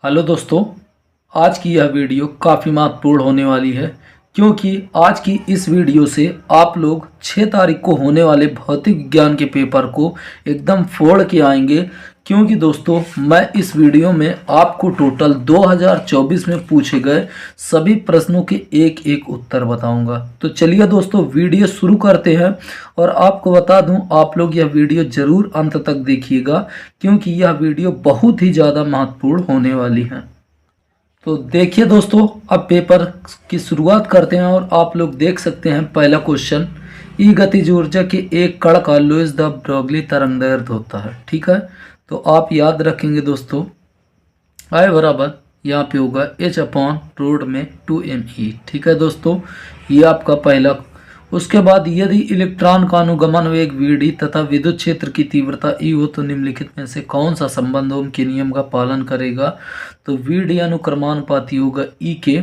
Hello दोस्तों, आज की यह वीडियो काफ़ी महत्वपूर्ण होने वाली है क्योंकि आज की इस वीडियो से आप लोग 6 तारीख को होने वाले भौतिक विज्ञान के पेपर को एकदम फोड़ के आएंगे। क्योंकि दोस्तों मैं इस वीडियो में आपको टोटल 2024 में पूछे गए सभी प्रश्नों के एक एक उत्तर बताऊंगा। तो चलिए दोस्तों वीडियो शुरू करते हैं। और आपको बता दूं, आप लोग यह वीडियो ज़रूर अंत तक देखिएगा क्योंकि यह वीडियो बहुत ही ज़्यादा महत्वपूर्ण होने वाली है। तो देखिए दोस्तों, अब पेपर की शुरुआत करते हैं और आप लोग देख सकते हैं पहला क्वेश्चन। ई गतिज ऊर्जा के एक कण का लुईस द ब्रोगली तरंगदैर्ध्य होता है। ठीक है, तो आप याद रखेंगे दोस्तों, I बराबर यहाँ पे होगा H/रूट में 2me। ठीक है दोस्तों, ये आपका पहला। उसके बाद यदि इलेक्ट्रॉन का अनुगमन वेग vd तथा विद्युत क्षेत्र की तीव्रता E हो तो निम्नलिखित में से कौन सा संबंध ओम के नियम का पालन करेगा? तो vd अनुक्रमानुपाती होगा E के।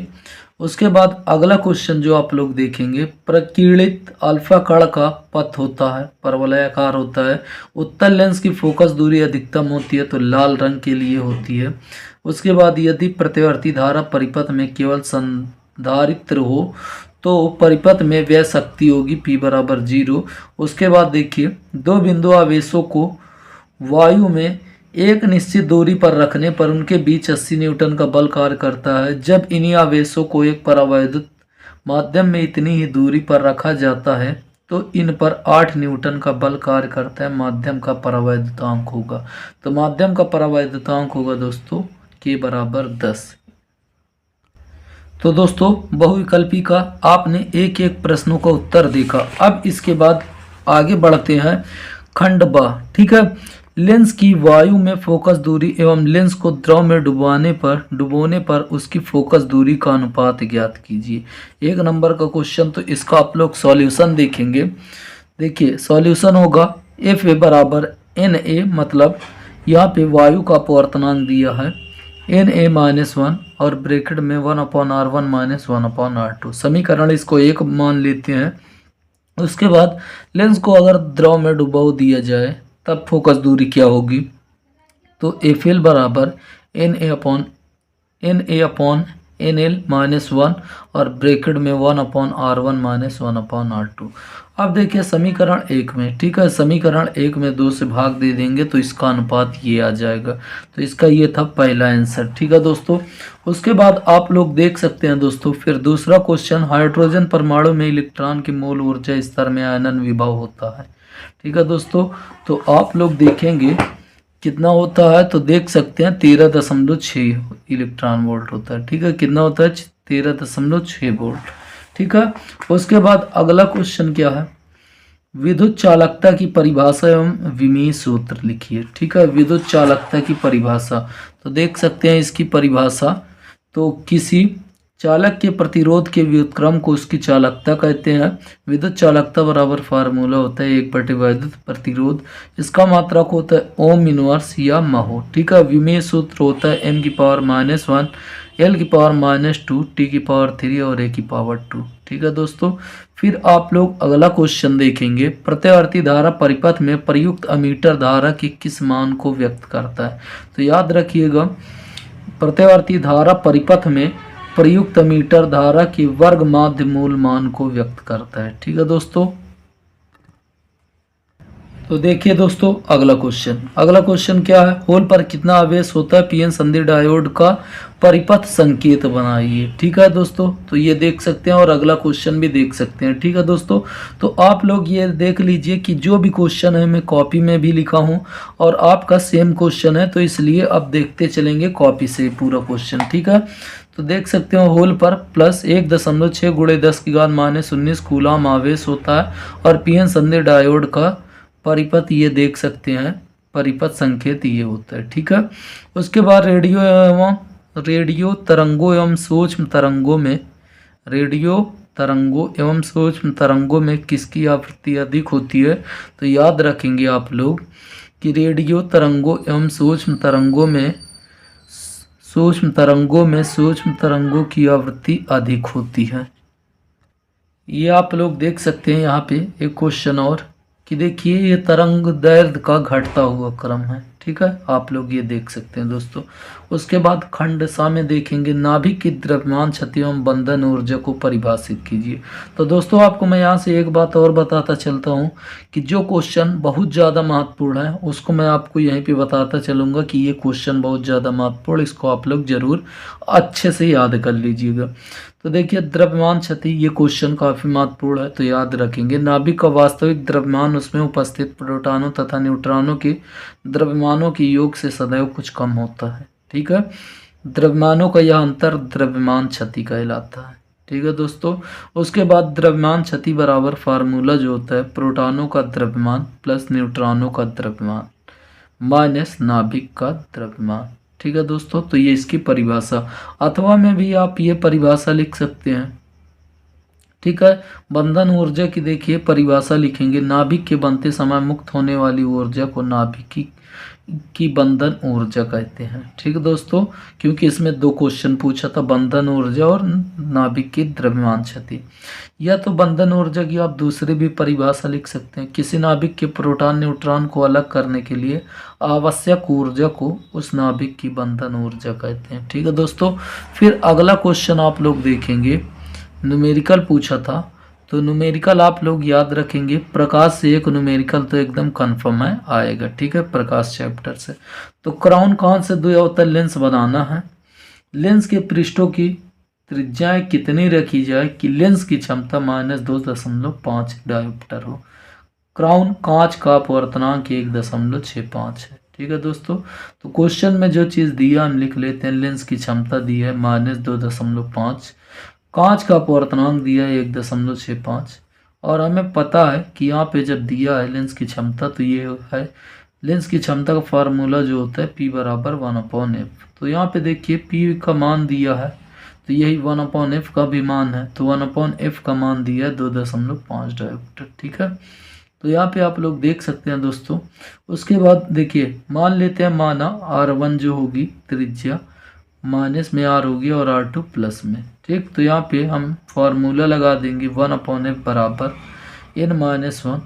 उसके बाद अगला क्वेश्चन जो आप लोग देखेंगे, प्रकीर्णित अल्फा कण का पथ होता है, परवलयाकार होता है। उत्तल लेंस की फोकस दूरी अधिकतम होती है तो लाल रंग के लिए होती है। उसके बाद यदि प्रतिवर्ती धारा परिपथ में केवल संधारित्र हो तो परिपथ में व्यय शक्ति होगी P बराबर 0। उसके बाद देखिए, दो बिंदु आवेशों को वायु में एक निश्चित दूरी पर रखने पर उनके बीच 80 न्यूटन का बल कार्य करता है। जब इन्हीं आवेशों को एक परावैद्युत माध्यम में इतनी ही दूरी पर रखा जाता है तो इन पर 8 न्यूटन का बल कार्य करता है। माध्यम का परावैद्युतांक होगा, तो माध्यम का परावैद्युतांक होगा दोस्तों K बराबर 10। तो दोस्तों बहुविकल्पी का आपने एक एक प्रश्नों का उत्तर देखा। अब इसके बाद आगे बढ़ते हैं खंड ब। ठीक है, लेंस की वायु में फोकस दूरी एवं लेंस को द्रव में डुबोने पर उसकी फोकस दूरी का अनुपात ज्ञात कीजिए। एक नंबर का क्वेश्चन, तो इसका आप लोग सॉल्यूशन देखेंगे। देखिए सॉल्यूशन होगा Fa बराबर Na, मतलब यहाँ पे वायु का अपवर्तनांक दिया है Na-1 और ब्रैकेट में 1/r1 माइनस 1/r2। समीकरण इसको एक मान लेते हैं। उसके बाद लेंस को अगर द्रव में डुबो दिया जाए तब फोकस दूरी क्या होगी? तो Fl बराबर Na/NL माइनस 1 और ब्रैकेट में 1/r1 माइनस 1/r2। अब देखिए समीकरण एक में, ठीक है, समीकरण एक में 2 से भाग दे देंगे तो इसका अनुपात ये आ जाएगा। तो इसका ये था पहला आंसर। ठीक है दोस्तों, उसके बाद आप लोग देख सकते हैं दोस्तों, फिर दूसरा क्वेश्चन, हाइड्रोजन परमाणु में इलेक्ट्रॉन की मूल ऊर्जा स्तर में आयनन विभव होता है। ठीक है दोस्तों, तो आप लोग देखेंगे कितना होता है, तो देख सकते हैं 13.6 इलेक्ट्रॉन वोल्ट होता है। ठीक है, कितना होता है? 13.6 वोल्ट। ठीक है, उसके बाद अगला क्वेश्चन क्या है, विद्युत चालकता की परिभाषा एवं विमीय सूत्र लिखिए। ठीक है, विद्युत चालकता की परिभाषा, तो देख सकते हैं इसकी परिभाषा, तो किसी चालक के प्रतिरोध के व्युत्क्रम को उसकी चालकता कहते हैं। विद्युत चालकता बराबर फार्मूला होता है 1/विद्युत प्रतिरोध, इसका मात्रक होता है ओम इनवर्स या महो। ठीक है, विमेय सूत्र होता है m⁻⁻1 l⁻⁻2 t⁻3 और a⁻2। ठीक है दोस्तों, फिर आप लोग अगला क्वेश्चन देखेंगे, प्रत्यावर्ती धारा परिपथ में प्रयुक्त अमीटर धारा के किस मान को व्यक्त करता है? तो याद रखिएगा, प्रत्यावर्ती धारा परिपथ में प्रयुक्त अमीटर धारा की वर्ग माध्य मूल मान को व्यक्त करता है। ठीक है दोस्तों, तो देखिए दोस्तों अगला क्वेश्चन क्या है, होल पर कितना आवेश होता है? पीएन संधि डायोड का परिपथ संकेत बनाइए। ठीक है दोस्तों, तो ये देख सकते हैं और अगला क्वेश्चन भी देख सकते हैं। ठीक है दोस्तों, तो आप लोग ये देख लीजिए कि जो भी क्वेश्चन है मैं कॉपी में भी लिखा हूँ और आपका सेम क्वेश्चन है, तो इसलिए अब देखते चलेंगे कॉपी से पूरा क्वेश्चन। ठीक है, तो देख सकते हो होल पर प्लस 1.6 × 10⁻⁻19 कूलम आवेश होता है और पीएन संधि डायोड का परिपथ ये देख सकते हैं, परिपथ संकेत ये होता है। ठीक है, उसके बाद रेडियो तरंगों एवं सूक्ष्म तरंगों में किसकी आवृत्ति अधिक होती है? तो याद रखेंगे आप लोग कि रेडियो तरंगों एवं सूक्ष्म तरंगों की आवृत्ति अधिक होती है। ये आप लोग देख सकते हैं यहाँ पे एक क्वेश्चन और, कि देखिए ये तरंग दैर्ध्य का घटता हुआ क्रम है। ठीक ठीक है, आप लोग ये देख सकते हैं दोस्तों। उसके बाद खंड सा में देखेंगे नाभिक की द्रव्यमान क्षति एवं बंधन ऊर्जा को परिभाषित कीजिए। तो दोस्तों आपको मैं यहाँ से एक बात और बताता चलता हूँ कि जो क्वेश्चन बहुत ज़्यादा महत्वपूर्ण है उसको मैं आपको यहीं पे बताता चलूँगा कि ये क्वेश्चन बहुत ज़्यादा महत्वपूर्ण, इसको आप लोग ज़रूर अच्छे से याद कर लीजिएगा। तो देखिए द्रव्यमान क्षति, ये क्वेश्चन काफ़ी महत्वपूर्ण है तो याद रखेंगे। नाभिक का वास्तविक द्रव्यमान उसमें उपस्थित प्रोटॉनों तथा न्यूट्रॉनों के द्रव्यमानों के योग से सदैव कुछ कम होता है। ठीक है, द्रव्यमानों का यह अंतर द्रव्यमान क्षति कहलाता है। ठीक है दोस्तों, उसके बाद द्रव्यमान क्षति बराबर फार्मूला जो होता है प्रोटॉनों का द्रव्यमान प्लस न्यूट्रॉनों का द्रव्यमान माइनस नाभिक का द्रव्यमान। ठीक है दोस्तों, तो ये इसकी परिभाषा, अथवा में भी आप ये परिभाषा लिख सकते हैं। ठीक है, बंधन ऊर्जा की देखिए परिभाषा लिखेंगे, नाभिक के बनते समय मुक्त होने वाली ऊर्जा को नाभिक की बंधन ऊर्जा कहते हैं। ठीक है दोस्तों, क्योंकि इसमें दो क्वेश्चन पूछा था, बंधन ऊर्जा और नाभिक की द्रव्यमान क्षति। या तो बंधन ऊर्जा की आप दूसरी भी परिभाषा लिख सकते हैं, किसी नाभिक के प्रोटॉन न्यूट्रॉन को अलग करने के लिए आवश्यक ऊर्जा को उस नाभिक की बंधन ऊर्जा कहते हैं। ठीक है दोस्तों, फिर अगला क्वेश्चन आप लोग देखेंगे, न्यूमेरिकल पूछा था, तो न्यूमेरिकल आप लोग याद रखेंगे, प्रकाश से एक न्यूमेरिकल तो एकदम कंफर्म है आएगा। ठीक है, प्रकाश चैप्टर से। तो क्राउन कौन से द्विअवतल लेंस बनाना है, लेंस के पृष्ठों की त्रिज्याएं कितनी रखी जाए कि लेंस की क्षमता -2.5 डायोप्टर हो। क्राउन कांच का अपवर्तनांक 1.65 है। ठीक है दोस्तों, तो क्वेश्चन में जो चीज़ दिया हम लिख लेते हैं, लेंस की क्षमता दी है -2.5, कांच का अपवर्तनांक दिया है 1.65, और हमें पता है कि यहाँ पे जब दिया है लेंस की क्षमता तो ये है लेंस की क्षमता का फार्मूला जो होता है P बराबर 1/f। तो यहाँ पे देखिए P का मान दिया है तो यही 1/f का भी मान है, तो 1/f का मान दिया है 2.5 डायोप्टर। ठीक है, तो यहाँ पे आप लोग देख सकते हैं दोस्तों। उसके बाद देखिए मान लेते हैं, माना R1 जो होगी त्रिज्या माइनस में R होगी और R2 प्लस में। ठीक, तो यहाँ पे हम फार्मूला लगा देंगे 1/f बराबर n-1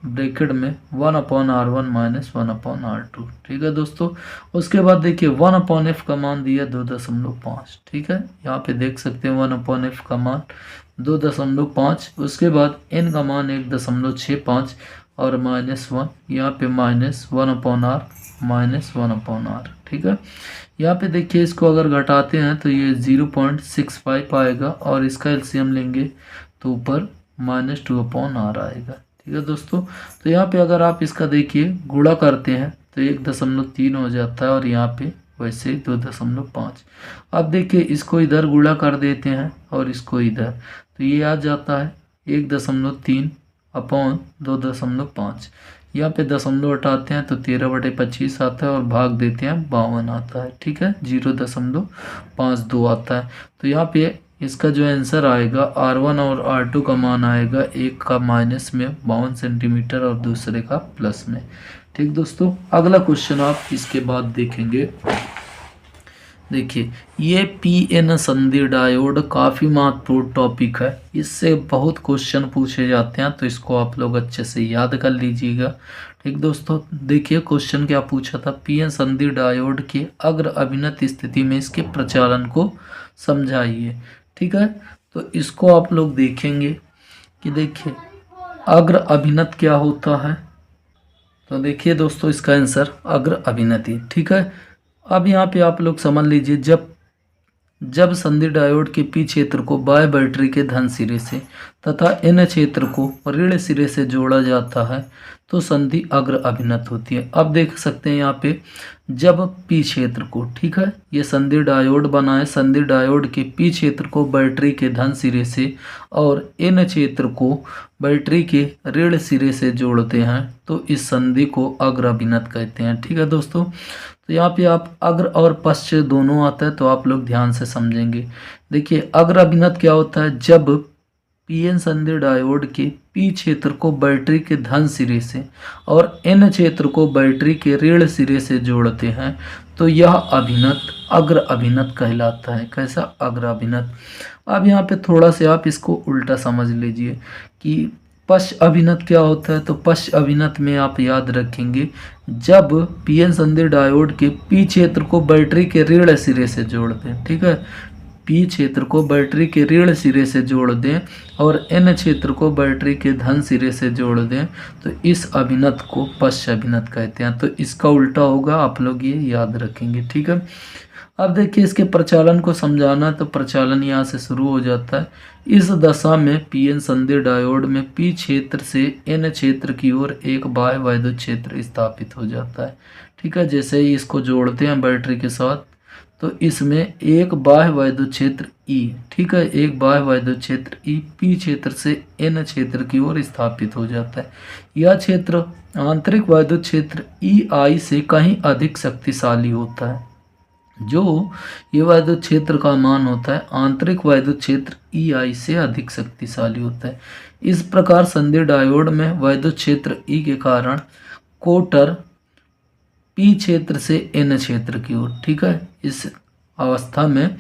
ब्रैकेट में 1/R1 माइनस 1/R2। ठीक है दोस्तों, उसके बाद देखिए 1/f का मान दिया 2.5। ठीक है, यहाँ पे देख सकते हैं 1/f का मान 2.5, उसके बाद n का मान 1.65 और -1, यहाँ पे -1/R माइनस 1/R। ठीक है, यहाँ पे देखिए इसको अगर घटाते हैं तो ये 0.65 आएगा और इसका एलसीएम लेंगे तो ऊपर -2/R आएगा। ठीक है दोस्तों, तो यहाँ पे अगर आप इसका देखिए गुणा करते हैं तो 1.3 हो जाता है और यहाँ पे वैसे 2.5। अब देखिए इसको इधर गुणा कर देते हैं और इसको इधर, तो ये आ जाता है 1.3/2.5। यहाँ पे दशमलव हटाते हैं तो 13/25 आता है और भाग देते हैं 52 आता है। ठीक है, 0.52 आता है। तो यहाँ पे इसका जो आंसर आएगा R1 और R2 का मान आएगा, एक का माइनस में 52 सेंटीमीटर और दूसरे का प्लस में। ठीक दोस्तों, अगला क्वेश्चन आप इसके बाद देखेंगे। देखिए ये PN संधि डायोड काफ़ी महत्वपूर्ण टॉपिक है, इससे बहुत क्वेश्चन पूछे जाते हैं तो इसको आप लोग अच्छे से याद कर लीजिएगा। ठीक दोस्तों, देखिए क्वेश्चन क्या पूछा था, PN संधि डायोड के अग्र अभिनत स्थिति में इसके प्रचालन को समझाइए। ठीक है, तो इसको आप लोग देखेंगे कि देखिए अग्र अभिनत क्या होता है। तो देखिए दोस्तों इसका आंसर अग्र अभिनति। ठीक है, अब यहाँ पे आप लोग समझ लीजिए, जब संधि डायोड के पी क्षेत्र को बाह्य बैटरी के धन सिरे से तथा एन क्षेत्र को ऋण सिरे से जोड़ा जाता है तो संधि अग्र अभिनत होती है। अब देख सकते हैं यहाँ पे जब पी क्षेत्र को, ठीक है, ये संधि डायोड बना है, संधि डायोड के पी क्षेत्र को बैटरी के धन सिरे से और एन क्षेत्र को बैटरी के ऋण सिरे से जोड़ते हैं तो इस संधि को अग्र अभिनत कहते हैं। ठीक है दोस्तों, तो यहाँ पे आप अग्र और पश्च दोनों आता है तो आप लोग ध्यान से समझेंगे। देखिए अग्र अभिनत क्या होता है, जब PN संधि डायोड के पी क्षेत्र को बैटरी के धन सिरे से और एन क्षेत्र को बैटरी के ऋण सिरे से जोड़ते हैं तो यह अभिनत अग्र अभिनत कहलाता है। कैसा, अग्र अभिनत। अब यहाँ पे थोड़ा से आप इसको उल्टा समझ लीजिए कि पश्च अभिनत क्या होता है? तो पश्च अभिनत में आप याद रखेंगे, जब पीएन संधि डायोड के पी क्षेत्र को बैटरी के ऋण सिरे से जोड़ दें, ठीक है, पी क्षेत्र को बैटरी के ऋण सिरे से जोड़ दें और एन क्षेत्र को बैटरी के धन सिरे से जोड़ दें, तो इस अभिनत को पश्च अभिनत कहते हैं। तो इसका उल्टा होगा, आप लोग ये याद रखेंगे, ठीक है। अब देखिए इसके प्रचालन को समझाना, तो प्रचालन यहाँ से शुरू हो जाता है। इस दशा में पीएन संधि डायोड में पी क्षेत्र से एन क्षेत्र की ओर एक बाह्य वैद्युत क्षेत्र स्थापित हो जाता है, ठीक है। जैसे ही इसको जोड़ते हैं बैटरी के साथ, तो इसमें एक बाह्य वैद्युत क्षेत्र ई, ठीक है, एक बाह्य वैद्युत क्षेत्र ई पी क्षेत्र से एन क्षेत्र की ओर स्थापित हो जाता है। यह क्षेत्र आंतरिक वैद्युत क्षेत्र ई आई से कहीं अधिक शक्तिशाली होता है। जो ये वैद्युत क्षेत्र का मान होता है आंतरिक वैद्युत क्षेत्र ई आई से अधिक शक्तिशाली होता है। इस प्रकार संधि डायोड में वैद्युत क्षेत्र ई के कारण कोटर पी क्षेत्र से एन क्षेत्र की ओर, ठीक है, इस अवस्था में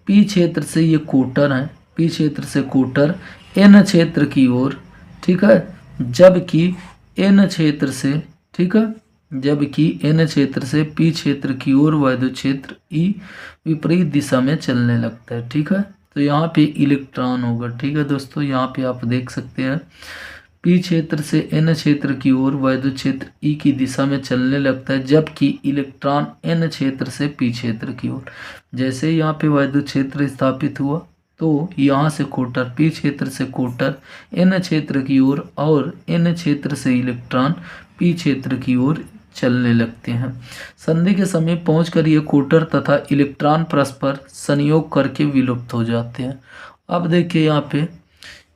पी क्षेत्र से ये कोटर है, पी क्षेत्र से कोटर एन क्षेत्र की ओर, ठीक है, जबकि एन क्षेत्र से, ठीक है, जबकि एन क्षेत्र से पी क्षेत्र की ओर वैद्युत क्षेत्र ई विपरीत दिशा में चलने लगता है, ठीक है। तो यहाँ पे इलेक्ट्रॉन होगा, ठीक है दोस्तों, यहाँ पे आप देख सकते हैं पी क्षेत्र से एन क्षेत्र की ओर वैद्युत क्षेत्र ई की दिशा में चलने लगता है, जबकि इलेक्ट्रॉन एन क्षेत्र से पी क्षेत्र की ओर। जैसे यहाँ पे वैद्युत क्षेत्र स्थापित हुआ, तो यहाँ से कोटर पी क्षेत्र से कोटर एन क्षेत्र की ओर और एन क्षेत्र से इलेक्ट्रॉन पी क्षेत्र की ओर चलने लगते हैं। संधि के समीप पहुंचकर ये कोटर तथा इलेक्ट्रॉन परस्पर संयोग करके विलुप्त हो जाते हैं। अब देखिए यहाँ पे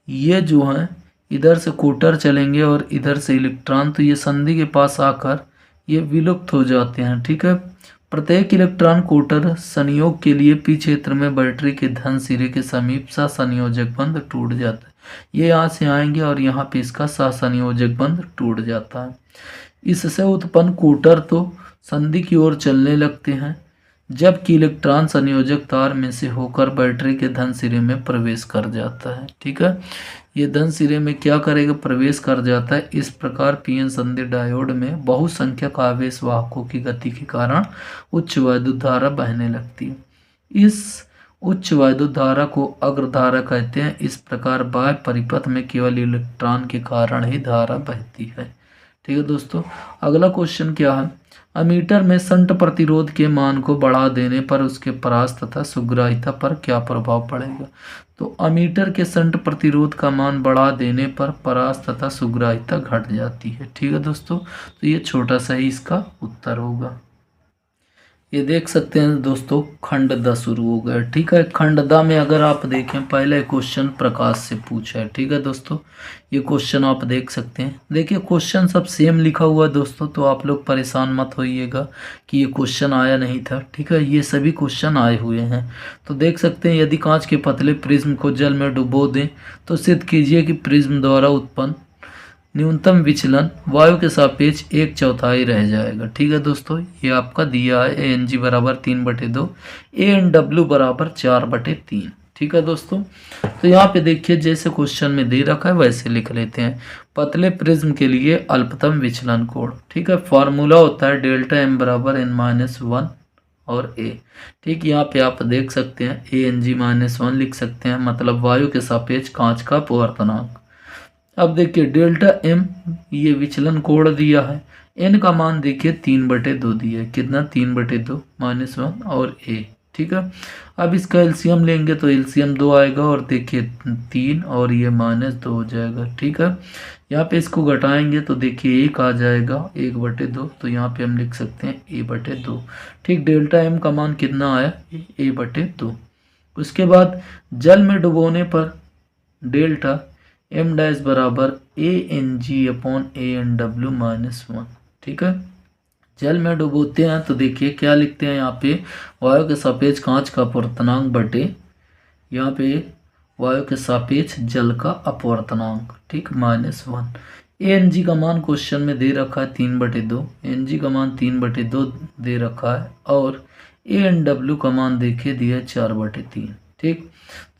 ये जो है इधर से कोटर चलेंगे और इधर से इलेक्ट्रॉन, तो ये संधि के पास आकर ये विलुप्त हो जाते हैं, ठीक है। प्रत्येक इलेक्ट्रॉन कोटर संयोग के लिए पी क्षेत्र में बैटरी के धन सिरे के समीप सहसंयोजक बंध टूट जाता है। ये यहाँ से आएंगे और यहाँ पे इसका सहसंयोजक बंध टूट जाता है। इससे उत्पन्न कोटर तो संधि की ओर चलने लगते हैं, जबकि इलेक्ट्रॉन संयोजक तार में से होकर बैटरी के धन सिरे में प्रवेश कर जाता है, ठीक है। ये धन सिरे में क्या करेगा? प्रवेश कर जाता है। इस प्रकार पीएन संधि डायोड में बहुसंख्यक आवेश वाहकों की गति के कारण उच्च वैद्युत धारा बहने लगती है। इस उच्च वैद्युत धारा को अग्रधारा कहते हैं। इस प्रकार बाह्य परिपथ में केवल इलेक्ट्रॉन के कारण ही धारा बहती है, ठीक है दोस्तों। अगला क्वेश्चन क्या है? अमीटर में शंट प्रतिरोध के मान को बढ़ा देने पर उसके परास तथा सुग्राहिता पर क्या प्रभाव पड़ेगा? तो अमीटर के शंट प्रतिरोध का मान बढ़ा देने पर परास तथा सुग्राहिता घट जाती है, ठीक है दोस्तों। तो ये छोटा सा ही इसका उत्तर होगा। ये देख सकते हैं दोस्तों, खंड द शुरू हो गया, ठीक है। खंड द में अगर आप देखें पहले क्वेश्चन प्रकाश से पूछा है, ठीक है दोस्तों। ये क्वेश्चन आप देख सकते हैं। देखिए क्वेश्चन सब सेम लिखा हुआ है दोस्तों, तो आप लोग परेशान मत होइएगा कि ये क्वेश्चन आया नहीं था, ठीक है। ये सभी क्वेश्चन आए हुए हैं। तो देख सकते हैं, यदि कांच के पतले प्रिज्म को जल में डुबो दें तो सिद्ध कीजिए कि प्रिज्म द्वारा उत्पन्न न्यूनतम विचलन वायु के सापेक्ष 1/4 रह जाएगा, ठीक है दोस्तों। ये आपका दिया है ANG बराबर 3/2, ANW बराबर 4/3, ठीक है दोस्तों। तो यहाँ पे देखिए जैसे क्वेश्चन में दे रखा है वैसे लिख लेते हैं। पतले प्रिज्म के लिए अल्पतम विचलन कोण, ठीक है, फार्मूला होता है डेल्टा M बराबर n-1 और A, ठीक। यहाँ पे आप देख सकते हैं ANG-1 लिख सकते हैं, मतलब वायु के सापेक्ष कांच का अपवर्तनांक। अब देखिए डेल्टा M ये विचलन कोण दिया है, n का मान देखिए 3/2 दिया है, कितना 3/2 -1 और A, ठीक है। अब इसका एलसीएम लेंगे तो एलसीएम 2 आएगा और देखिए 3 और ये -2 हो जाएगा, ठीक है। यहाँ पे इसको घटाएंगे तो देखिए 1 आ जाएगा 1/2, तो यहाँ पे हम लिख सकते हैं A/2, ठीक। डेल्टा M का मान कितना आया? A/2। उसके बाद जल में डुबोने पर डेल्टा M डैश बराबर ANG/ANW-1, ठीक है। जल में डुबोते हैं तो देखिए क्या लिखते हैं यहाँ पे, वायु के सापेक्ष कांच का अपवर्तनांक बटे यहाँ पे वायु के सापेक्ष जल का अपवर्तनांक, ठीक, -1। ANG का मान क्वेश्चन में दे रखा है 3/2, ANG का मान 3/2 दे रखा है और ANW का मान देखिए दिया है 4/3, ठीक।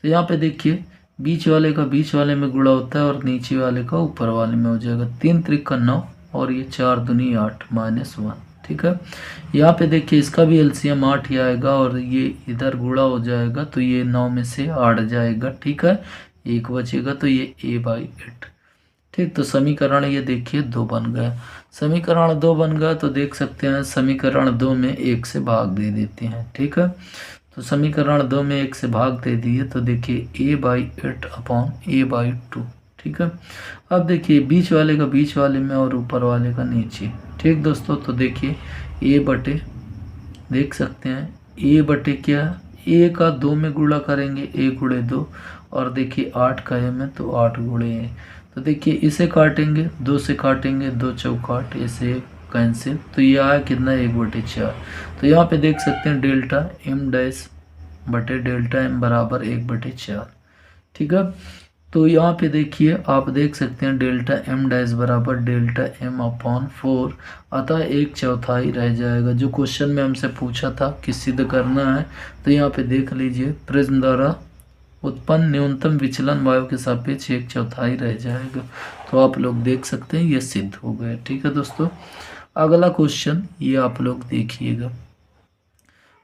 तो यहाँ पे देखिए बीच वाले का बीच वाले में गुणा होता है और नीचे वाले का ऊपर वाले में हो जाएगा। 3 त्रिक 9 और ये 4 दूनी 8 -1। ठीक है, यहाँ पे देखिए इसका भी एलसीएम 8 ही आएगा और ये इधर गुणा हो जाएगा तो ये 9 में से 8 जाएगा। ठीक है, एक बचेगा तो ये a/8। ठीक, तो समीकरण ये देखिए 2 बन गया। समीकरण 2 बन गया तो देख सकते हैं समीकरण 2 में 1 से भाग दे देते हैं। ठीक है, तो समीकरण 2 में 1 से भाग दे दिए तो देखिए a/8 अपॉन a/2। ठीक है, अब देखिए बीच वाले का बीच वाले में और ऊपर वाले का नीचे। ठीक दोस्तों, तो देखिए a बटे, देख सकते हैं a बटे क्या, a का 2 में गुणा करेंगे, a गुणे 2, और देखिए 8 का m है तो 8 गुणे a। तो देखिए इसे काटेंगे, 2 से काटेंगे, 2 चौकाट, इसे कैंसिल, तो ये आया कितना 1/4। तो यहाँ पे देख सकते हैं डेल्टा m डैश बटे डेल्टा m बराबर 1/4। ठीक है, तो यहाँ पे देखिए आप देख सकते हैं डेल्टा m डैश बराबर डेल्टा m अपॉन 4, अतः 1/4 रह जाएगा। जो क्वेश्चन में हमसे पूछा था कि सिद्ध करना है, तो यहाँ पे देख लीजिए प्रिज्म द्वारा उत्पन्न न्यूनतम विचलन वायु के सापेक्ष 1/4 रह जाएगा। तो आप लोग देख सकते हैं ये सिद्ध हो गया। ठीक है दोस्तों, अगला क्वेश्चन ये आप लोग देखिएगा।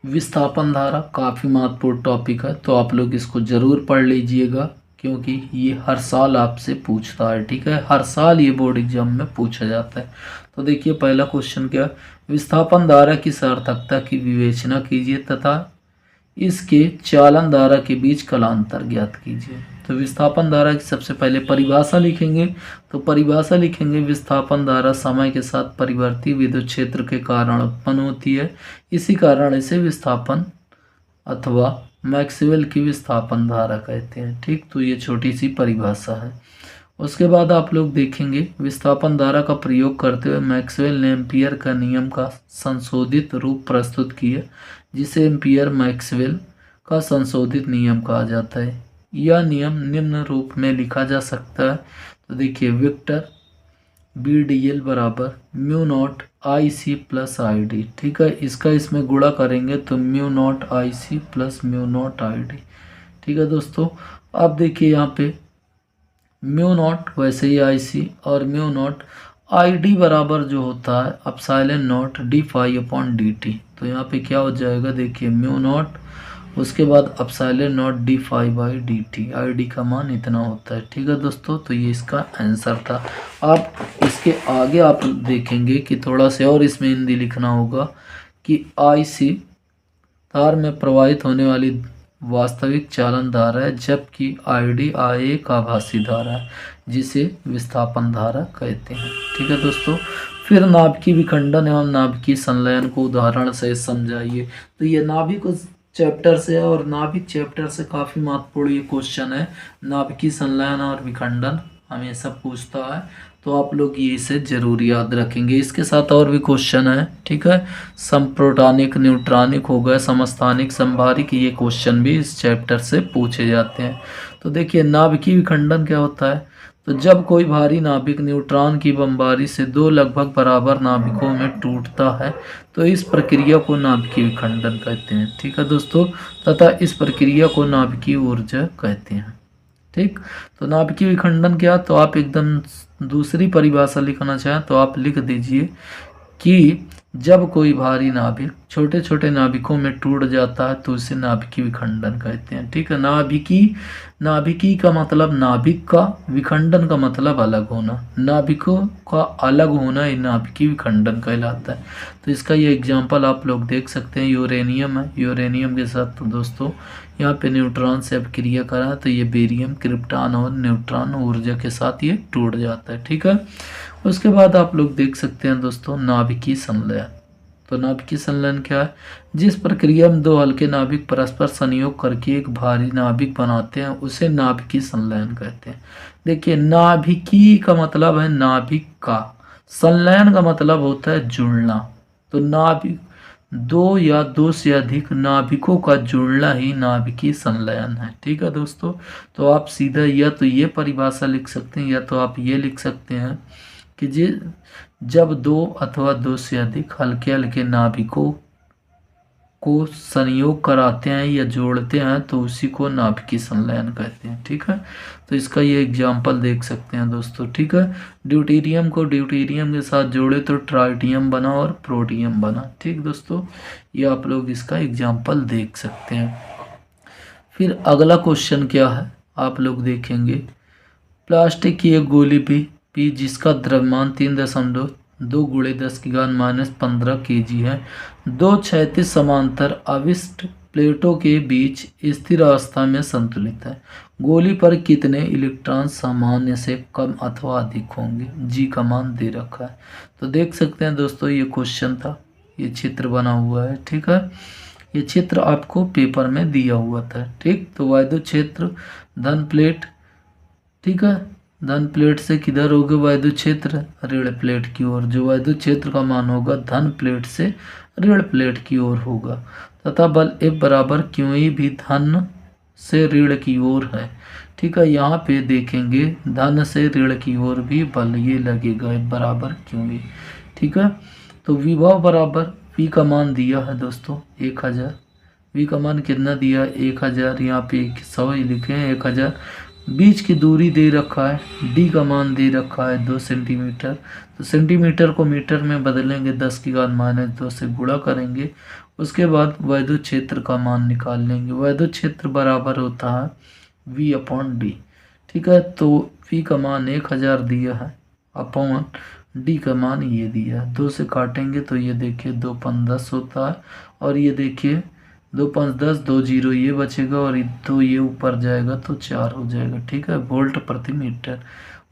विस्थापन धारा काफ़ी महत्वपूर्ण टॉपिक है, तो आप लोग इसको ज़रूर पढ़ लीजिएगा क्योंकि ये हर साल आपसे पूछता है। ठीक है, हर साल ये बोर्ड एग्जाम में पूछा जाता है। तो देखिए पहला क्वेश्चन क्या, विस्थापन धारा की सार्थकता की विवेचना कीजिए तथा इसके चालन धारा के बीच कलांतर ज्ञात कीजिए। तो विस्थापन धारा की सबसे पहले परिभाषा लिखेंगे। तो परिभाषा लिखेंगे, विस्थापन धारा समय के साथ परिवर्ती विद्युत क्षेत्र के कारण उत्पन्न होती है, इसी कारण इसे विस्थापन अथवा मैक्सवेल की विस्थापन धारा कहते हैं। ठीक, तो ये छोटी सी परिभाषा है। उसके बाद आप लोग देखेंगे विस्थापन धारा का प्रयोग करते हुए मैक्सवेल ने एम्पियर का नियम का संशोधित रूप प्रस्तुत किया, जिसे एम्पियर मैक्सवेल का संशोधित नियम कहा जाता है। यह नियम निम्न रूप में लिखा जा सकता है। तो देखिए वेक्टर BdL बराबर μ0 IC प्लस ID। ठीक है, इसका इसमें गुणा करेंगे तो μ0 IC प्लस μ0 ID। ठीक है दोस्तों, अब देखिए यहाँ पे μ0 वैसे ही IC और μ0 ID बराबर जो होता है epsilon naught d phi upon dt। तो यहाँ पे क्या हो जाएगा, देखिए μ0 उसके बाद epsilon naught d phi by dt, ID का मान इतना होता है। ठीक है दोस्तों, तो ये इसका आंसर था। आप इसके आगे आप देखेंगे कि थोड़ा सा और इसमें हिंदी लिखना होगा कि IC तार में प्रवाहित होने वाली वास्तविक चालन धारा है, जबकि ID आयेक आभासी धारा है, जिसे विस्थापन धारा कहते हैं। ठीक है दोस्तों, फिर नाभिकीय विखंडन एवं नाभिकीय संलयन को उदाहरण से समझाइए। तो ये नाभिक चैप्टर से और नाभिक चैप्टर से काफ़ी महत्वपूर्ण ये क्वेश्चन है। नाभिकीय संलयन और विखंडन हमेशा पूछता है, तो आप लोग ये इसे जरूर याद रखेंगे। इसके साथ और भी क्वेश्चन है। ठीक है, समप्रोटॉनिक न्यूट्रॉनिक हो गया, समस्थानिक संभारिक, ये क्वेश्चन भी इस चैप्टर से पूछे जाते हैं। तो देखिए नाभिकीय विखंडन क्या होता है, तो जब कोई भारी नाभिक न्यूट्रॉन की बमबारी से 2 लगभग बराबर नाभिकों में टूटता है तो इस प्रक्रिया को नाभिकीय विखंडन कहते हैं। ठीक है दोस्तों, तथा इस प्रक्रिया को नाभिकीय ऊर्जा कहते हैं। ठीक, तो नाभिकीय विखंडन क्या, तो आप एकदम दूसरी परिभाषा लिखना चाहें तो आप लिख दीजिए कि जब कोई भारी नाभिक छोटे छोटे नाभिकों में टूट जाता है तो उसे नाभिकीय विखंडन कहते हैं। ठीक है, नाभिकीय का मतलब नाभिक का, विखंडन का मतलब अलग होना, नाभिकों का अलग होना ही नाभिकीय विखंडन कहलाता है। तो इसका ये एग्जांपल आप लोग देख सकते हैं, यूरेनियम है, यूरेनियम के साथ तो दोस्तों यहाँ पे न्यूट्रॉन से अपक्रिया करा है तो ये बेरियम, क्रिप्टॉन और न्यूट्रॉन ऊर्जा के साथ ये टूट जाता है। ठीक है, उसके बाद आप लोग देख सकते हैं दोस्तों नाभिकीय संलयन। तो नाभिकीय संलयन क्या है, जिस प्रक्रिया में 2 हल्के नाभिक परस्पर संयोग करके एक भारी नाभिक बनाते हैं उसे नाभिकीय संलयन कहते हैं। देखिए नाभिकीय का मतलब है नाभिक का, संलयन का मतलब होता है जुड़ना। तो नाभिक 2 या 2 से अधिक नाभिकों का जुड़ना ही नाभिकीय संलयन है। ठीक है दोस्तों, तो आप सीधा या तो ये परिभाषा लिख सकते हैं या तो आप ये लिख सकते हैं कि जब 2 अथवा 2 से अधिक हल्के हल्के नाभिकों को संयोग कराते हैं या जोड़ते हैं तो उसी को नाभिकीय संलयन कहते हैं। ठीक है, तो इसका ये एग्जाम्पल देख सकते हैं दोस्तों। ठीक है, ड्यूटेरियम को ड्यूटेरियम के साथ जोड़े तो ट्राइटियम बना और प्रोटियम बना। ठीक दोस्तों, ये आप लोग इसका एग्जाम्पल देख सकते हैं। फिर अगला क्वेश्चन क्या है आप लोग देखेंगे। प्लास्टिक की एक गोली पी जिसका द्रव्यमान 3.2 गुणे 10⁻⁻15 kg है, दो क्षैतिज समांतर अविष्ट प्लेटों के बीच स्थिर अवस्था में संतुलित है। गोली पर कितने इलेक्ट्रॉन सामान्य से कम अथवा अधिक होंगे? जी का मान दे रखा है। तो देख सकते हैं दोस्तों, ये क्वेश्चन था, ये चित्र बना हुआ है। ठीक है, ये चित्र आपको पेपर में दिया हुआ था। ठीक, तो वैद्युत क्षेत्र धन प्लेट, ठीक है, धन प्लेट से किधर होगा वैद्युत क्षेत्र? ऋण प्लेट की ओर। जो वैद्युत क्षेत्र का मान होगा धन प्लेट से ऋण प्लेट की ओर होगा, तथा बल F बराबर QE भी धन से ऋण की ओर है। ठीक है, यहाँ पे देखेंगे धन से ऋण की ओर भी बल ये लगेगा F बराबर QE। ठीक है, तो विभव बराबर V का मान दिया है दोस्तों 1000। V का मान कितना दिया? 1000। यहाँ पे 100 ही लिखे हैं, 1000। बीच की दूरी दे रखा है, D का मान दे रखा है 2 सेंटीमीटर। तो सेंटीमीटर को मीटर में बदलेंगे, 10⁻⁻2 से गुणा करेंगे। उसके बाद वैद्युत क्षेत्र का मान निकाल लेंगे। वैद्युत क्षेत्र बराबर होता है V/D। ठीक है, तो V का मान 1000 दिया है अपॉन D का मान ये दिया है। 2 से काटेंगे तो ये देखिए 2 5 10 होता है, और ये देखिए 2 5 10, 2 0 ये बचेगा, और 2 ये ऊपर जाएगा तो 4 हो जाएगा। ठीक है, वोल्ट प्रति मीटर।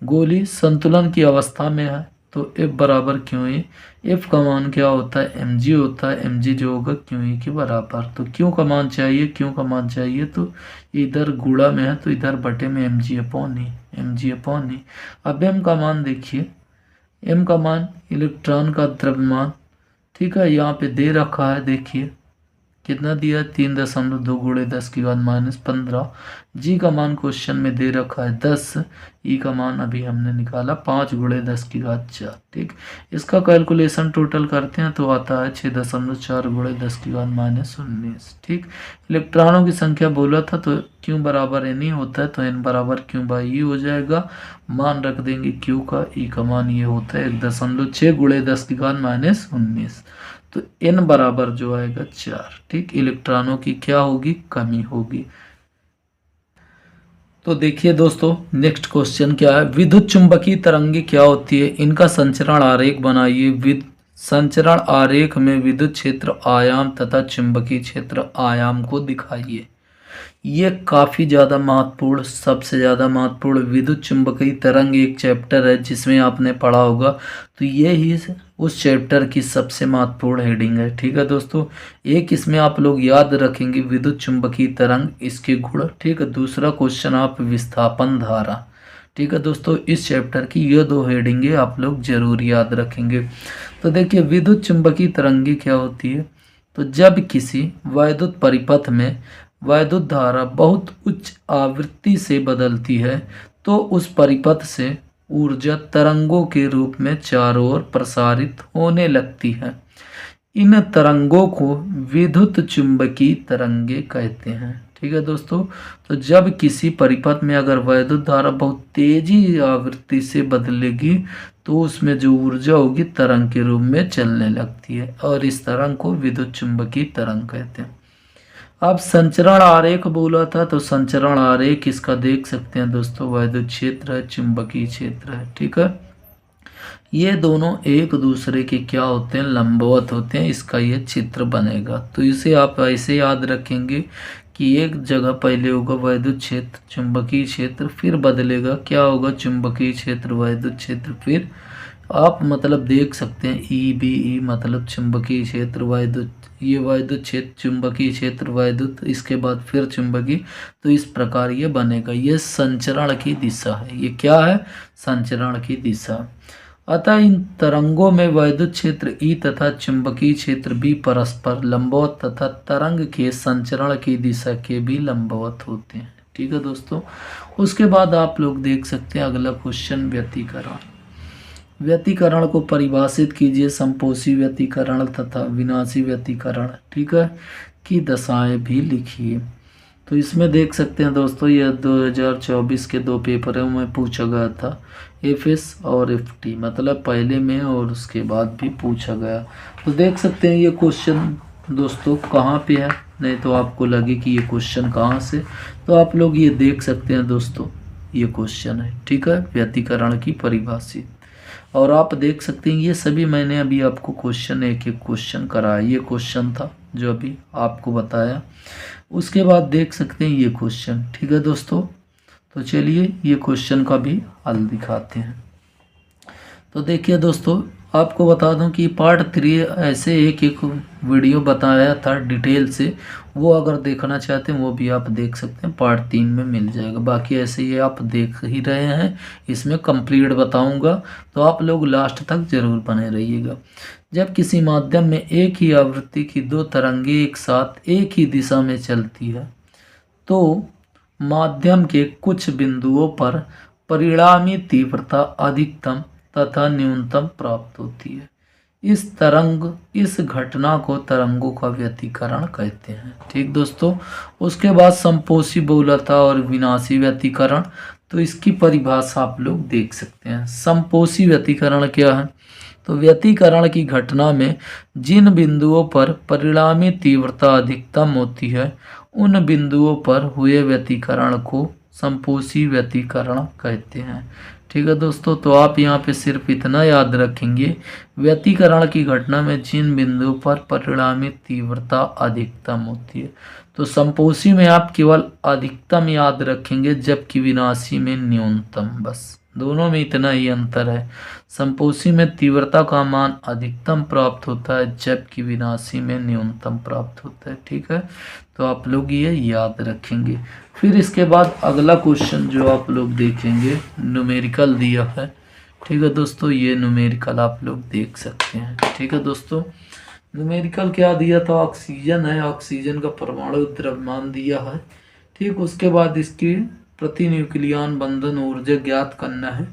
गोली संतुलन की अवस्था में है तो F बराबर QE। F का मान क्या होता है? mg होता है। mg जो होगा QE के बराबर। तो Q का मान चाहिए, Q का मान चाहिए तो इधर गुणा में है तो इधर बटे में mg/e। अब m का मान देखिए, m का मान इलेक्ट्रॉन का द्रव्यमान, ठीक है, यहाँ पे दे रखा है। देखिए कितना दिया? 3.2 गुणे 10⁻⁻15। जी का मान क्वेश्चन में दे रखा है 10। ई का मान अभी हमने निकाला 5 गुणे 10⁴। ठीक, इसका कैलकुलेशन टोटल करते हैं तो आता है 6.4 गुणे 10⁻⁻19। ठीक, इलेक्ट्रॉनों की संख्या बोला था तो Q बराबर N ही होता है, तो N बराबर Q/E हो जाएगा। मान रख देंगे Q का, E का मान ये होता है 1.6 गुणे 10⁻⁻19। तो N बराबर जो आएगा 4। ठीक, इलेक्ट्रॉनों की क्या होगी? कमी होगी। तो देखिए दोस्तों, नेक्स्ट क्वेश्चन क्या है। विद्युत चुंबकीय तरंगे क्या होती है? इनका संचरण आरेख बनाइए। संचरण आरेख में विद्युत क्षेत्र आयाम तथा चुंबकीय क्षेत्र आयाम को दिखाइए। ये काफ़ी ज़्यादा महत्वपूर्ण, सबसे ज़्यादा महत्वपूर्ण विद्युत चुंबकीय तरंग एक चैप्टर है जिसमें आपने पढ़ा होगा, तो ये ही उस चैप्टर की सबसे महत्वपूर्ण हेडिंग है। ठीक है दोस्तों, एक इसमें आप लोग याद रखेंगे विद्युत चुंबकीय तरंग, इसके गुण। ठीक है, दूसरा क्वेश्चन आप विस्थापन धारा। ठीक है दोस्तों, इस चैप्टर की ये 2 हेडिंगें आप लोग जरूर याद रखेंगे। तो देखिए विद्युत चुंबकीय तरंगे क्या होती है। तो जब किसी वैद्युत परिपथ में वैद्युत धारा बहुत उच्च आवृत्ति से बदलती है तो उस परिपथ से ऊर्जा तरंगों के रूप में चारों ओर प्रसारित होने लगती है। इन तरंगों को विद्युत चुंबकीय तरंगे कहते हैं। ठीक है दोस्तों, तो जब किसी परिपथ में अगर वैद्युत धारा बहुत तेजी आवृत्ति से बदलेगी तो उसमें जो ऊर्जा होगी तरंग के रूप में चलने लगती है, और इस तरंग को विद्युत चुंबकीय तरंग कहते हैं। अब संचरण आरेख बोला था, तो संचरण आरेख इसका देख सकते हैं दोस्तों, वैद्युत क्षेत्र है, चुंबकीय क्षेत्र है। ठीक है, ये दोनों एक दूसरे के क्या होते हैं? लंबवत होते हैं। इसका ये चित्र बनेगा, तो इसे आप ऐसे याद रखेंगे कि एक जगह पहले होगा वैद्युत क्षेत्र चुंबकीय क्षेत्र, फिर बदलेगा क्या होगा? चुंबकीय क्षेत्र वैद्युत क्षेत्र। फिर आप मतलब देख सकते हैं EBE मतलब चुंबकीय क्षेत्र वैद्युत, ये वैद्युत क्षेत्र चुंबकीय क्षेत्र वैद्युत, इसके बाद फिर चुंबकीय। तो इस प्रकार ये बनेगा। ये संचरण की दिशा है। ये क्या है? संचरण की दिशा। अतः इन तरंगों में वैद्युत क्षेत्र E तथा चुंबकीय क्षेत्र B परस्पर लंबवत तथा तरंग के संचरण की दिशा के भी लंबवत होते हैं। ठीक है दोस्तों, उसके बाद आप लोग देख सकते हैं अगला क्वेश्चन व्यतिकरण। व्यतिकरण को परिभाषित कीजिए, संपोषी व्यतिकरण तथा विनाशी व्यतिकरण, ठीक है, की दशाएं भी लिखिए। तो इसमें देख सकते हैं दोस्तों, यह 2024 के 2 पेपरों में पूछा गया था, एफएस और एफटी, मतलब पहले में और उसके बाद भी पूछा गया। तो देख सकते हैं ये क्वेश्चन दोस्तों कहाँ पे है, नहीं तो आपको लगे कि ये क्वेश्चन कहाँ से, तो आप लोग ये देख सकते हैं दोस्तों, ये क्वेश्चन है, ठीक है, व्यतिकरण की परिभाषित। और आप देख सकते हैं ये सभी मैंने अभी आपको क्वेश्चन एक एक क्वेश्चन कराया, ये क्वेश्चन था जो अभी आपको बताया। उसके बाद देख सकते हैं ये क्वेश्चन, ठीक है दोस्तों। तो चलिए ये क्वेश्चन का भी हल दिखाते हैं। तो देखिए दोस्तों, आपको बता दूं कि पार्ट 3 ऐसे एक एक वीडियो बताया था डिटेल से, वो अगर देखना चाहते हैं वो भी आप देख सकते हैं, पार्ट 3 में मिल जाएगा। बाकी ऐसे ये आप देख ही रहे हैं, इसमें कंप्लीट बताऊंगा, तो आप लोग लास्ट तक जरूर बने रहिएगा। जब किसी माध्यम में एक ही आवृत्ति की 2 तरंगें एक साथ एक ही दिशा में चलती है, तो माध्यम के कुछ बिंदुओं पर परिणामी तीव्रता अधिकतम तथा न्यूनतम प्राप्त होती है। इस घटना को तरंगों का व्यतिकरण कहते हैं, ठीक दोस्तों। उसके बाद संपोषी बहुलता और विनाशी व्यतिकरण, तो इसकी परिभाषा आप लोग देख सकते हैं। संपोषी व्यतिकरण क्या है, तो व्यतिकरण की घटना में जिन बिंदुओं पर परिणामी तीव्रता अधिकतम होती है, उन बिंदुओं पर हुए व्यतिकरण को संपोषी व्यतिकरण कहते हैं, ठीक है दोस्तों। तो आप यहाँ पे सिर्फ इतना याद रखेंगे, व्यतिकरण की घटना में जिन बिंदुओं पर परिणामी तीव्रता अधिकतम होती है, तो संपोषी में आप केवल अधिकतम याद रखेंगे, जबकि विनाशी में न्यूनतम, बस दोनों में इतना ही अंतर है। संपोषी में तीव्रता का मान अधिकतम प्राप्त होता है, जबकि विनाशी में न्यूनतम प्राप्त होता है, ठीक है। तो आप लोग ये याद रखेंगे। फिर इसके बाद अगला क्वेश्चन जो आप लोग देखेंगे, न्यूमेरिकल दिया है, ठीक है दोस्तों। ये न्यूमेरिकल आप लोग देख सकते हैं, ठीक है दोस्तों। न्यूमेरिकल क्या दिया था, ऑक्सीजन है, ऑक्सीजन का परमाणु द्रव्यमान दिया है, ठीक। उसके बाद इसकी प्रति न्यूक्लियन बंधन ऊर्जा ज्ञात करना है।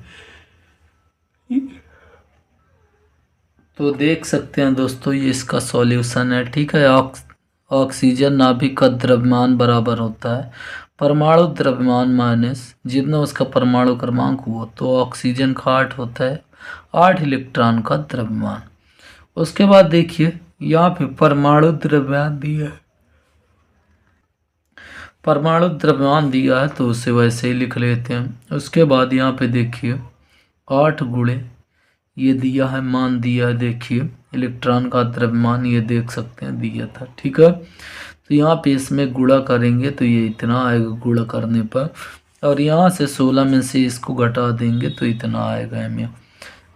तो देख सकते हैं दोस्तों, ये इसका सॉल्यूशन है, ठीक है। ऑक्सीजन नाभिक का द्रव्यमान बराबर होता है परमाणु द्रव्यमान माइनस जितना उसका परमाणु क्रमांक हुआ, तो ऑक्सीजन का 8 होता है, 8 इलेक्ट्रॉन का द्रव्यमान। उसके बाद देखिए यहाँ पे परमाणु द्रव्यमान दिया है, परमाणु द्रव्यमान दिया है तो उसे वैसे ही लिख लेते हैं। उसके बाद यहाँ पे देखिए 8 गुणे ये दिया है, मान दिया है, देखिए इलेक्ट्रॉन का द्रव्यमान ये देख सकते हैं दिया था, ठीक है। तो यहाँ पे इसमें गुणा करेंगे तो ये इतना आएगा गुणा करने पर, और यहाँ से 16 में से इसको घटा देंगे तो इतना आएगा एम।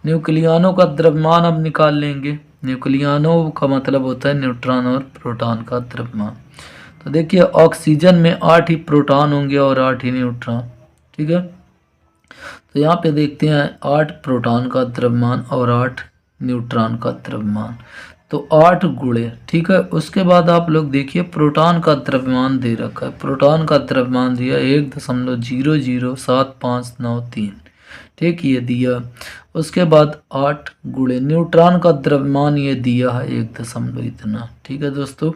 न्यूक्लियनों का द्रव्यमान अब निकाल लेंगे। न्यूक्लियनों का मतलब होता है न्यूट्रॉन और प्रोटॉन का द्रव्यमान। तो देखिए ऑक्सीजन में 8 ही प्रोटॉन होंगे और 8 ही न्यूट्रॉन, ठीक है। तो यहाँ पे देखते हैं 8 प्रोटॉन का द्रव्यमान और 8 न्यूट्रॉन का द्रव्यमान, तो 8 गुणे, ठीक है। उसके बाद आप लोग देखिए प्रोटॉन का द्रव्यमान दे रखा है, प्रोटॉन का द्रव्यमान दिया 1.0075993, ठीक, ये दिया। उसके बाद 8 गुणे न्यूट्रॉन का द्रव्यमान ये दिया है 1 इतना, ठीक है दोस्तों।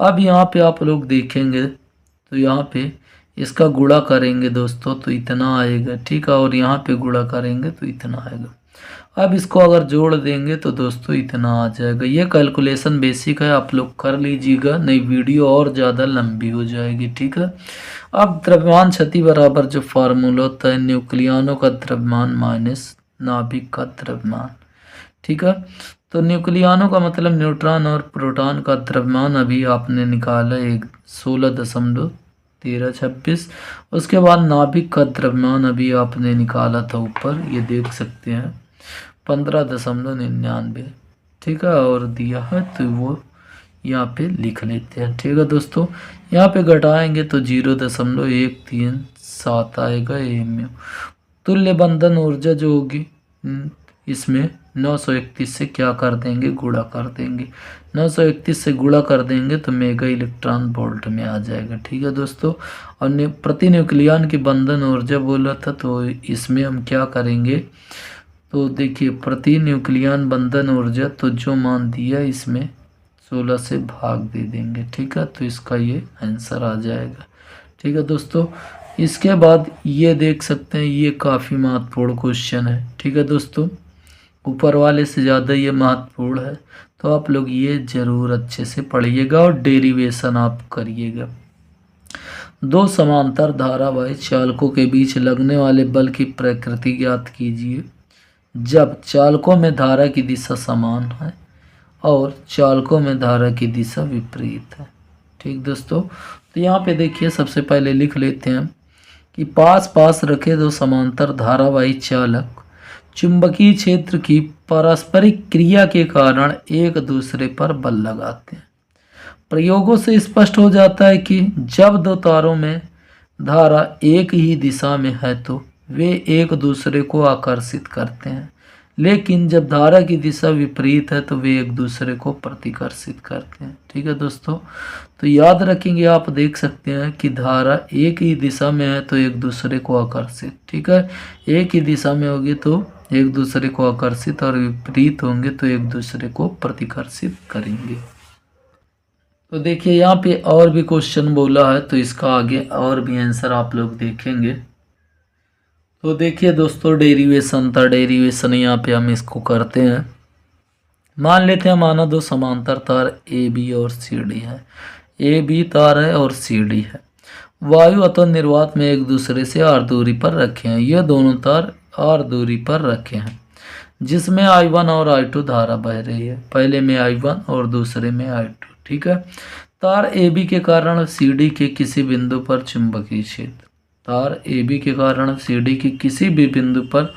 अब यहाँ पे आप लोग देखेंगे तो यहाँ पे इसका गुणा करेंगे दोस्तों तो इतना आएगा, ठीक है, और यहाँ पे गुणा करेंगे तो इतना आएगा। अब इसको अगर जोड़ देंगे तो दोस्तों इतना आ जाएगा। ये कैलकुलेशन बेसिक है, आप लोग कर लीजिएगा, नहीं वीडियो और ज़्यादा लंबी हो जाएगी, ठीक है। अब द्रव्यमान क्षति बराबर जो फार्मूला होता है न्यूक्लियनों का द्रव्यमान माइनस नाभिक का द्रव्यमान, ठीक है। तो न्यूक्लियनों का मतलब न्यूट्रॉन और प्रोटॉन का द्रव्यमान अभी आपने निकाला 16.1326। उसके बाद नाभिक का द्रव्यमान अभी आपने निकाला था ऊपर, ये देख सकते हैं 15.99, ठीक है, और दिया है तो वो यहाँ पे लिख लेते हैं, ठीक है दोस्तों। यहाँ पे घटाएंगे तो 0.137 आएगा एम। तुल्य बंधन ऊर्जा जो होगी इसमें 931 से क्या कर देंगे, गुणा कर देंगे। 931 से गुणा कर देंगे तो मेगा इलेक्ट्रॉन वोल्ट में आ जाएगा, ठीक है दोस्तों। और प्रति न्यूक्लियन की बंधन ऊर्जा बोला था तो इसमें हम क्या करेंगे, तो देखिए प्रति न्यूक्लियन बंधन ऊर्जा, तो जो मान दिया इसमें 16 से भाग दे देंगे। ठीक है, तो इसका ये आंसर आ जाएगा। ठीक है दोस्तों, इसके बाद ये देख सकते हैं, ये काफ़ी महत्वपूर्ण क्वेश्चन है। ठीक है दोस्तों, ऊपर वाले से ज़्यादा ये महत्वपूर्ण है, तो आप लोग ये ज़रूर अच्छे से पढ़िएगा और डेरिवेशन आप करिएगा। दो समांतर धारावाही चालकों के बीच लगने वाले बल की प्रकृति ज्ञात कीजिए जब चालकों में धारा की दिशा समान है और चालकों में धारा की दिशा विपरीत है। ठीक दोस्तों, तो यहाँ पे देखिए सबसे पहले लिख लेते हैं कि पास पास रखे दो समांतर धारावाही चालक चुंबकीय क्षेत्र की पारस्परिक क्रिया के कारण एक दूसरे पर बल लगाते हैं। प्रयोगों से स्पष्ट हो जाता है कि जब दो तारों में धारा एक ही दिशा में है तो वे एक दूसरे को आकर्षित करते हैं, लेकिन जब धारा की दिशा विपरीत है तो वे एक दूसरे को प्रतिकर्षित करते हैं। ठीक है दोस्तों, तो याद रखेंगे, आप देख सकते हैं कि धारा एक ही दिशा में है तो एक दूसरे को आकर्षित, ठीक है, एक ही दिशा में होगी तो एक दूसरे को आकर्षित और विपरीत होंगे तो एक दूसरे को प्रतिकर्षित करेंगे। तो देखिए यहाँ पे और भी क्वेश्चन बोला है, तो इसका आगे और भी आंसर आप लोग देखेंगे। तो देखिए दोस्तों, डेरिवेशन था, डेरिवेशन यहाँ पे हम इसको करते हैं। मान लेते हैं माना दो समांतर तार ए बी और सी डी है, ए बी तार है और सी डी है, वायु अथवा निर्वात में एक दूसरे से आर दूरी पर रखे हैं। ये दोनों तार आर दूरी पर रखे हैं जिसमें I1 और I2 धारा बह रही है, पहले में I1 और दूसरे में I2। ठीक है, तार AB के कारण CD के किसी बिंदु पर चुंबकीय क्षेत्र, तार AB के कारण CD के किसी भी बिंदु पर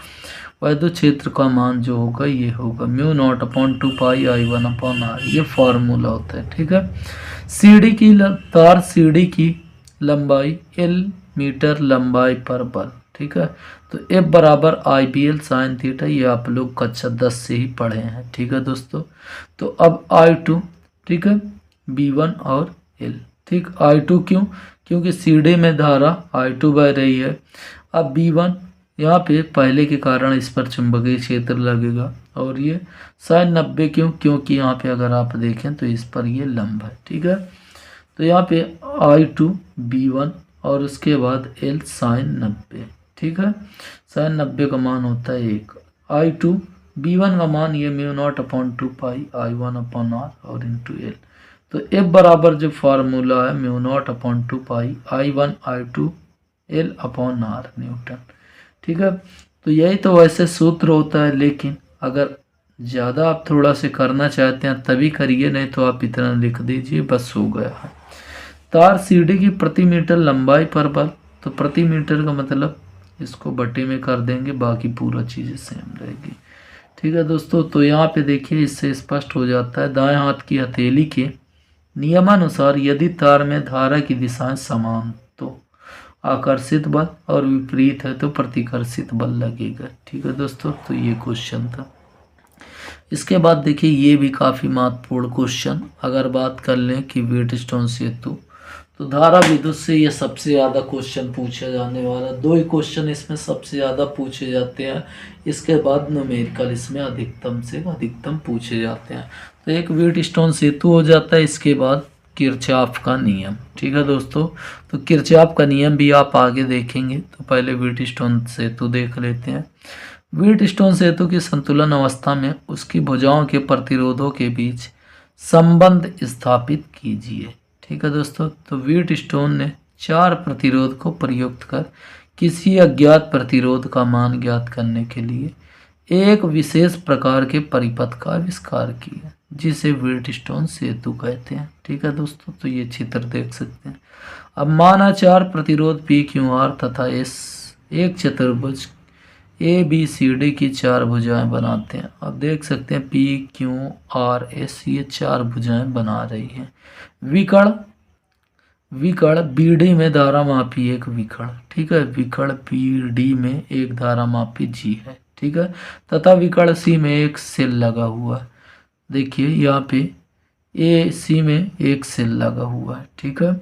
वैद्युत क्षेत्र का मान जो होगा ये होगा μ0/2 पाई I1/r, ये फार्मूला होता है। ठीक है, तार CD की लंबाई L मीटर लंबाई पर बल। ठीक है, तो F बराबर IBL साइन थीटा, ये आप लोग कक्षा 10 से ही पढ़े हैं। ठीक है दोस्तों, तो अब I2, ठीक है, B1 और L। ठीक, I2 क्यों? क्योंकि CD में धारा I2 बह रही है। अब B1 यहाँ पे पहले के कारण इस पर चुंबकीय क्षेत्र लगेगा, और ये साइन 90 क्यों? क्योंकि यहाँ पे अगर आप देखें तो इस पर ये लंब है। ठीक है, तो यहाँ पे I2 B1 और उसके बाद L साइन 90। ठीक है, साइन 90 का मान होता है 1। I2 B1 का मान ये μ0/2 पाई I1/r और इंटू L। तो F बराबर जो फार्मूला है μ0/2 पाई I1/2 L/r न्यूटन। ठीक है, तो यही तो वैसे सूत्र होता है, लेकिन अगर ज़्यादा आप थोड़ा से करना चाहते हैं तभी करिए, नहीं तो आप इतना लिख दीजिए, बस हो गया है। तार CD की प्रति मीटर लंबाई पर बल, तो प्रति मीटर का मतलब इसको बटे में कर देंगे, बाकी पूरा चीज़ें सेम रहेगी। ठीक है दोस्तों, तो यहाँ पे देखिए इससे स्पष्ट हो जाता है, दाएं हाथ की हथेली के नियमानुसार यदि तार में धारा की दिशाएं समान तो आकर्षित बल और विपरीत है तो प्रतिकर्षित बल लगेगा। ठीक है दोस्तों, तो ये क्वेश्चन था। इसके बाद देखिए ये भी काफ़ी महत्वपूर्ण क्वेश्चन, अगर बात कर लें कि व्हीटस्टोन सेतु, तो धारा विद्युत से ये सबसे ज़्यादा क्वेश्चन पूछा जाने वाला, 2 ही क्वेश्चन इसमें सबसे ज़्यादा पूछे जाते हैं। इसके बाद न्यूमेरिकल इसमें अधिकतम से अधिकतम पूछे जाते हैं। तो एक व्हीटस्टोन सेतु हो जाता है, इसके बाद किरचॉफ का नियम। ठीक है दोस्तों, तो किरचॉफ का नियम भी आप आगे देखेंगे, तो पहले व्हीटस्टोन सेतु देख लेते हैं। व्हीटस्टोन सेतु की संतुलन अवस्था में उसकी भुजाओं के प्रतिरोधों के बीच संबंध स्थापित कीजिए। ठीक है दोस्तों, तो व्हीटस्टोन ने 4 प्रतिरोध को प्रयुक्त कर किसी अज्ञात प्रतिरोध का मान ज्ञात करने के लिए एक विशेष प्रकार के परिपथ का आविष्कार किया, जिसे व्हीटस्टोन सेतु कहते हैं। ठीक है दोस्तों, तो ये चित्र देख सकते हैं। अब माना 4 प्रतिरोध PQR तथा S एक चतुर्भुज ABCD की 4 भुजाएं बनाते हैं। अब देख सकते हैं PQRS ये 4 भुजाएं बना रही हैं। विकर्ण BD में धारामापी एक विकर्ण, ठीक है, विकर्ण BD में एक धारामापी G है। ठीक है, तथा विकर्ण C में एक सेल लगा हुआ है। देखिए यहाँ पे AC में एक सेल लगा हुआ है। ठीक है,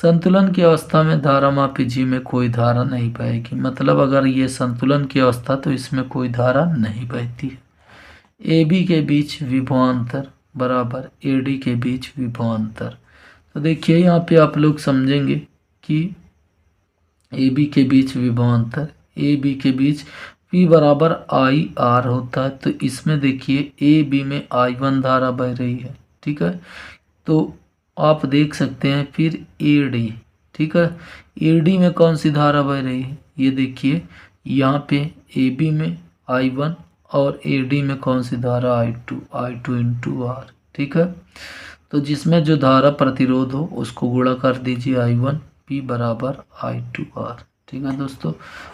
संतुलन की अवस्था में धारामापी जी में कोई धारा नहीं बहेगी। मतलब अगर ये संतुलन की अवस्था तो इसमें कोई धारा नहीं बहती है। ए बी के बीच विभवांतर बराबर ए डी के बीच विभवांतर। तो देखिए यहाँ पे आप लोग समझेंगे कि ए बी के बीच विभवांतर, ए बी के बीच P बराबर आई आर होता है। तो इसमें देखिए ए बी में I1 धारा बह रही है, ठीक है। तो आप देख सकते हैं फिर ए डी, ठीक है, ए डी में कौन सी धारा बह रही है, ये देखिए यहाँ पे ए बी में I1 और ए डी में कौन सी धारा I2 इंटू आर, ठीक है। तो जिसमें जो धारा प्रतिरोध हो उसको गुणा कर दीजिए I1 P बराबर I2R, ठीक है दोस्तों।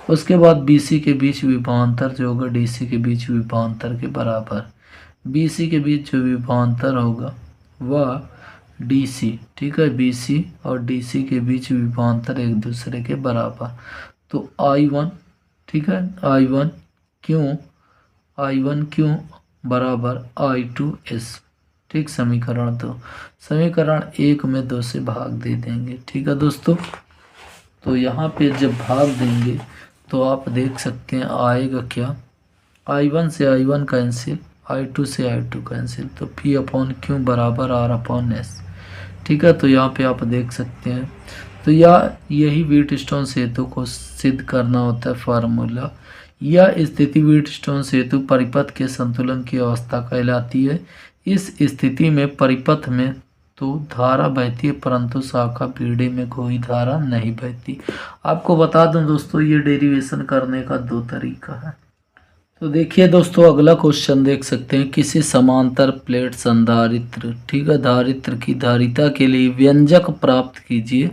उसके बाद BC के बीच विभवांतर जो होगा DC के बीच विभवांतर के बराबर। BC के बीच जो विभवांतर होगा वह DC, ठीक है, BC और DC के बीच विभवांतर एक दूसरे के बराबर। तो I1, ठीक है, I1 क्यों बराबर I2S, ठीक। समीकरण 2, समीकरण 1 में 2 से भाग दे देंगे, ठीक है दोस्तों। तो यहाँ पे जब भाग देंगे तो आप देख सकते हैं आएगा क्या, I1 से I1 कैंसिल, I2 से I2 कैंसिल, तो P अपॉन Q बराबर R अपॉन S, ठीक है। तो यहाँ पे आप देख सकते हैं। तो यही व्हीटस्टोन सेतु को सिद्ध करना होता है फार्मूला। यह स्थिति व्हीटस्टोन सेतु परिपथ के संतुलन की अवस्था कहलाती है। इस स्थिति में परिपथ में तो धारा बहती है परंतु शाखा पीढ़ी में कोई धारा नहीं बहती। आपको बता दूं दोस्तों ये डेरिवेशन करने का 2 तरीका है। तो देखिए दोस्तों अगला क्वेश्चन देख सकते हैं, किसी समांतर प्लेट संधारित्र, ठीक है, धारित्र की धारिता के लिए व्यंजक प्राप्त कीजिए,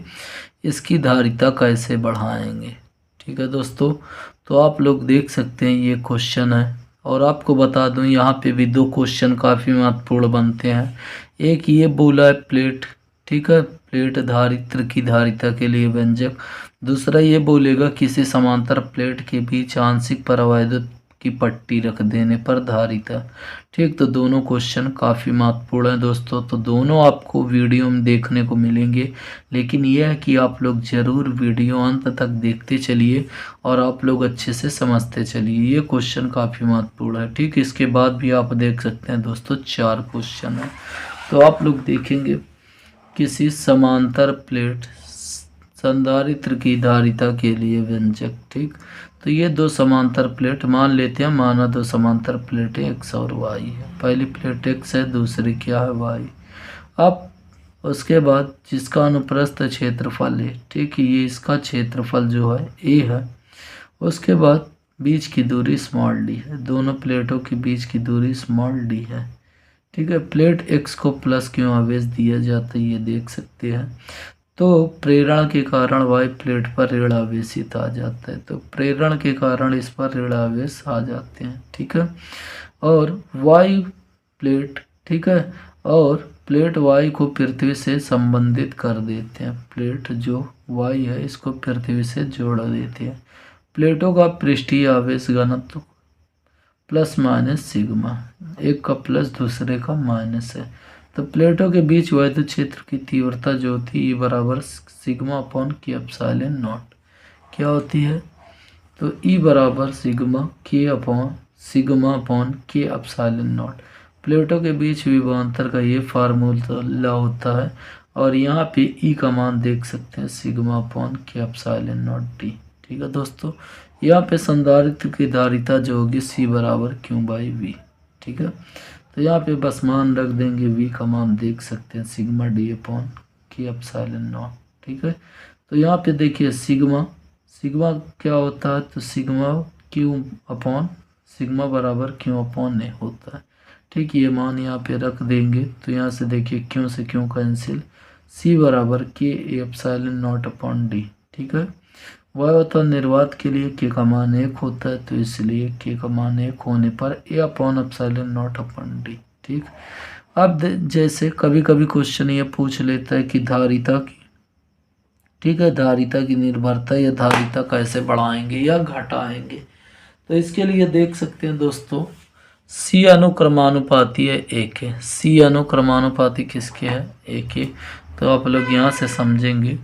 इसकी धारिता कैसे बढ़ाएंगे, ठीक है दोस्तों। तो आप लोग देख सकते हैं ये क्वेश्चन है और आपको बता दूं यहाँ पे भी 2 क्वेश्चन काफ़ी महत्वपूर्ण बनते हैं। एक ये बोला है प्लेट, ठीक है, प्लेट धारित्र की धारिता के लिए व्यंजक। दूसरा ये बोलेगा किसी समांतर प्लेट के बीच आंशिक परावैद्युत की पट्टी रख देने पर धारिता, ठीक। तो दोनों क्वेश्चन काफ़ी महत्वपूर्ण है दोस्तों। तो दोनों आपको वीडियो में देखने को मिलेंगे, लेकिन यह है कि आप लोग ज़रूर वीडियो अंत तक देखते चलिए और आप लोग अच्छे से समझते चलिए। ये क्वेश्चन काफ़ी महत्वपूर्ण है, ठीक। इसके बाद भी आप देख सकते हैं दोस्तों 4 क्वेश्चन है। तो आप लोग देखेंगे किसी समांतर प्लेट संधारित्र की धारिता के लिए व्यंजक, ठीक। तो ये 2 समांतर प्लेट मान लेते हैं, माना 2 समांतर प्लेटें x और y है। पहली प्लेट x है, दूसरी क्या है y। अब उसके बाद जिसका अनुप्रस्थ क्षेत्रफल है, ठीक है, ये इसका क्षेत्रफल जो है a है। उसके बाद बीच की दूरी स्मॉल d है, दोनों प्लेटों के बीच की दूरी स्मॉल d है, ठीक है। प्लेट x को प्लस क्यों आवेश दिया जाता है ये देख सकते हैं। तो प्रेरण के कारण y प्लेट पर ऋण आवेशित आ जाता है, तो प्रेरण के कारण इस पर ऋण आवेश आ जाते हैं, ठीक है। और y प्लेट, ठीक है, और प्लेट y को पृथ्वी से संबंधित कर देते हैं। प्लेट जो y है इसको पृथ्वी से जोड़ देते हैं। प्लेटों का पृष्ठीय आवेश घनत्व प्लस माइनस सिग्मा, एक का प्लस दूसरे का माइनस है। तो प्लेटों के बीच वैद्युत क्षेत्र की तीव्रता जो होती है E बराबर सिग्मा अपॉन के एप्सिलॉन नॉट क्या होती है, तो E बराबर सिग्मा अपॉन के एप्सिलॉन नॉट। प्लेटों के बीच विभवांतर का ये फार्मूला होता है और यहाँ पे E का मान देख सकते हैं सिग्मा अपॉन के एप्सिलॉन नॉट डी, ठीक है दोस्तों। यहाँ पे संधारित्र की धारिता जो होगी C बराबर Q/V, ठीक है। तो यहाँ पे बस मान रख देंगे, V का मान देख सकते हैं सिग्मा डी अपॉन के एप्सिलॉन नॉट, ठीक है। तो यहाँ पे देखिए सिग्मा क्या होता है, तो सिग्मा Q अपॉन सिग्मा बराबर Q अपॉन ए होता है, ठीक। ये मान यहाँ पे रख देंगे तो यहाँ से देखिए Q से Q कैंसिल, C बराबर के एप्सिलॉन नॉट अपॉन डी, ठीक है। वायुवत निर्वात के लिए के का मान 1 होता है, तो इसलिए के का मान 1 होने पर A upon epsilon naught upon D, ठीक। अब जैसे कभी कभी क्वेश्चन ये पूछ लेता है कि धारिता की, ठीक है, धारिता की निर्भरता या धारिता कैसे बढ़ाएंगे या घटाएंगे। तो इसके लिए देख सकते हैं दोस्तों C अनुक्रमानुपाती है 1 है, C अनुक्रमानुपाती किसके है 1 है। तो आप लोग यहाँ से समझेंगे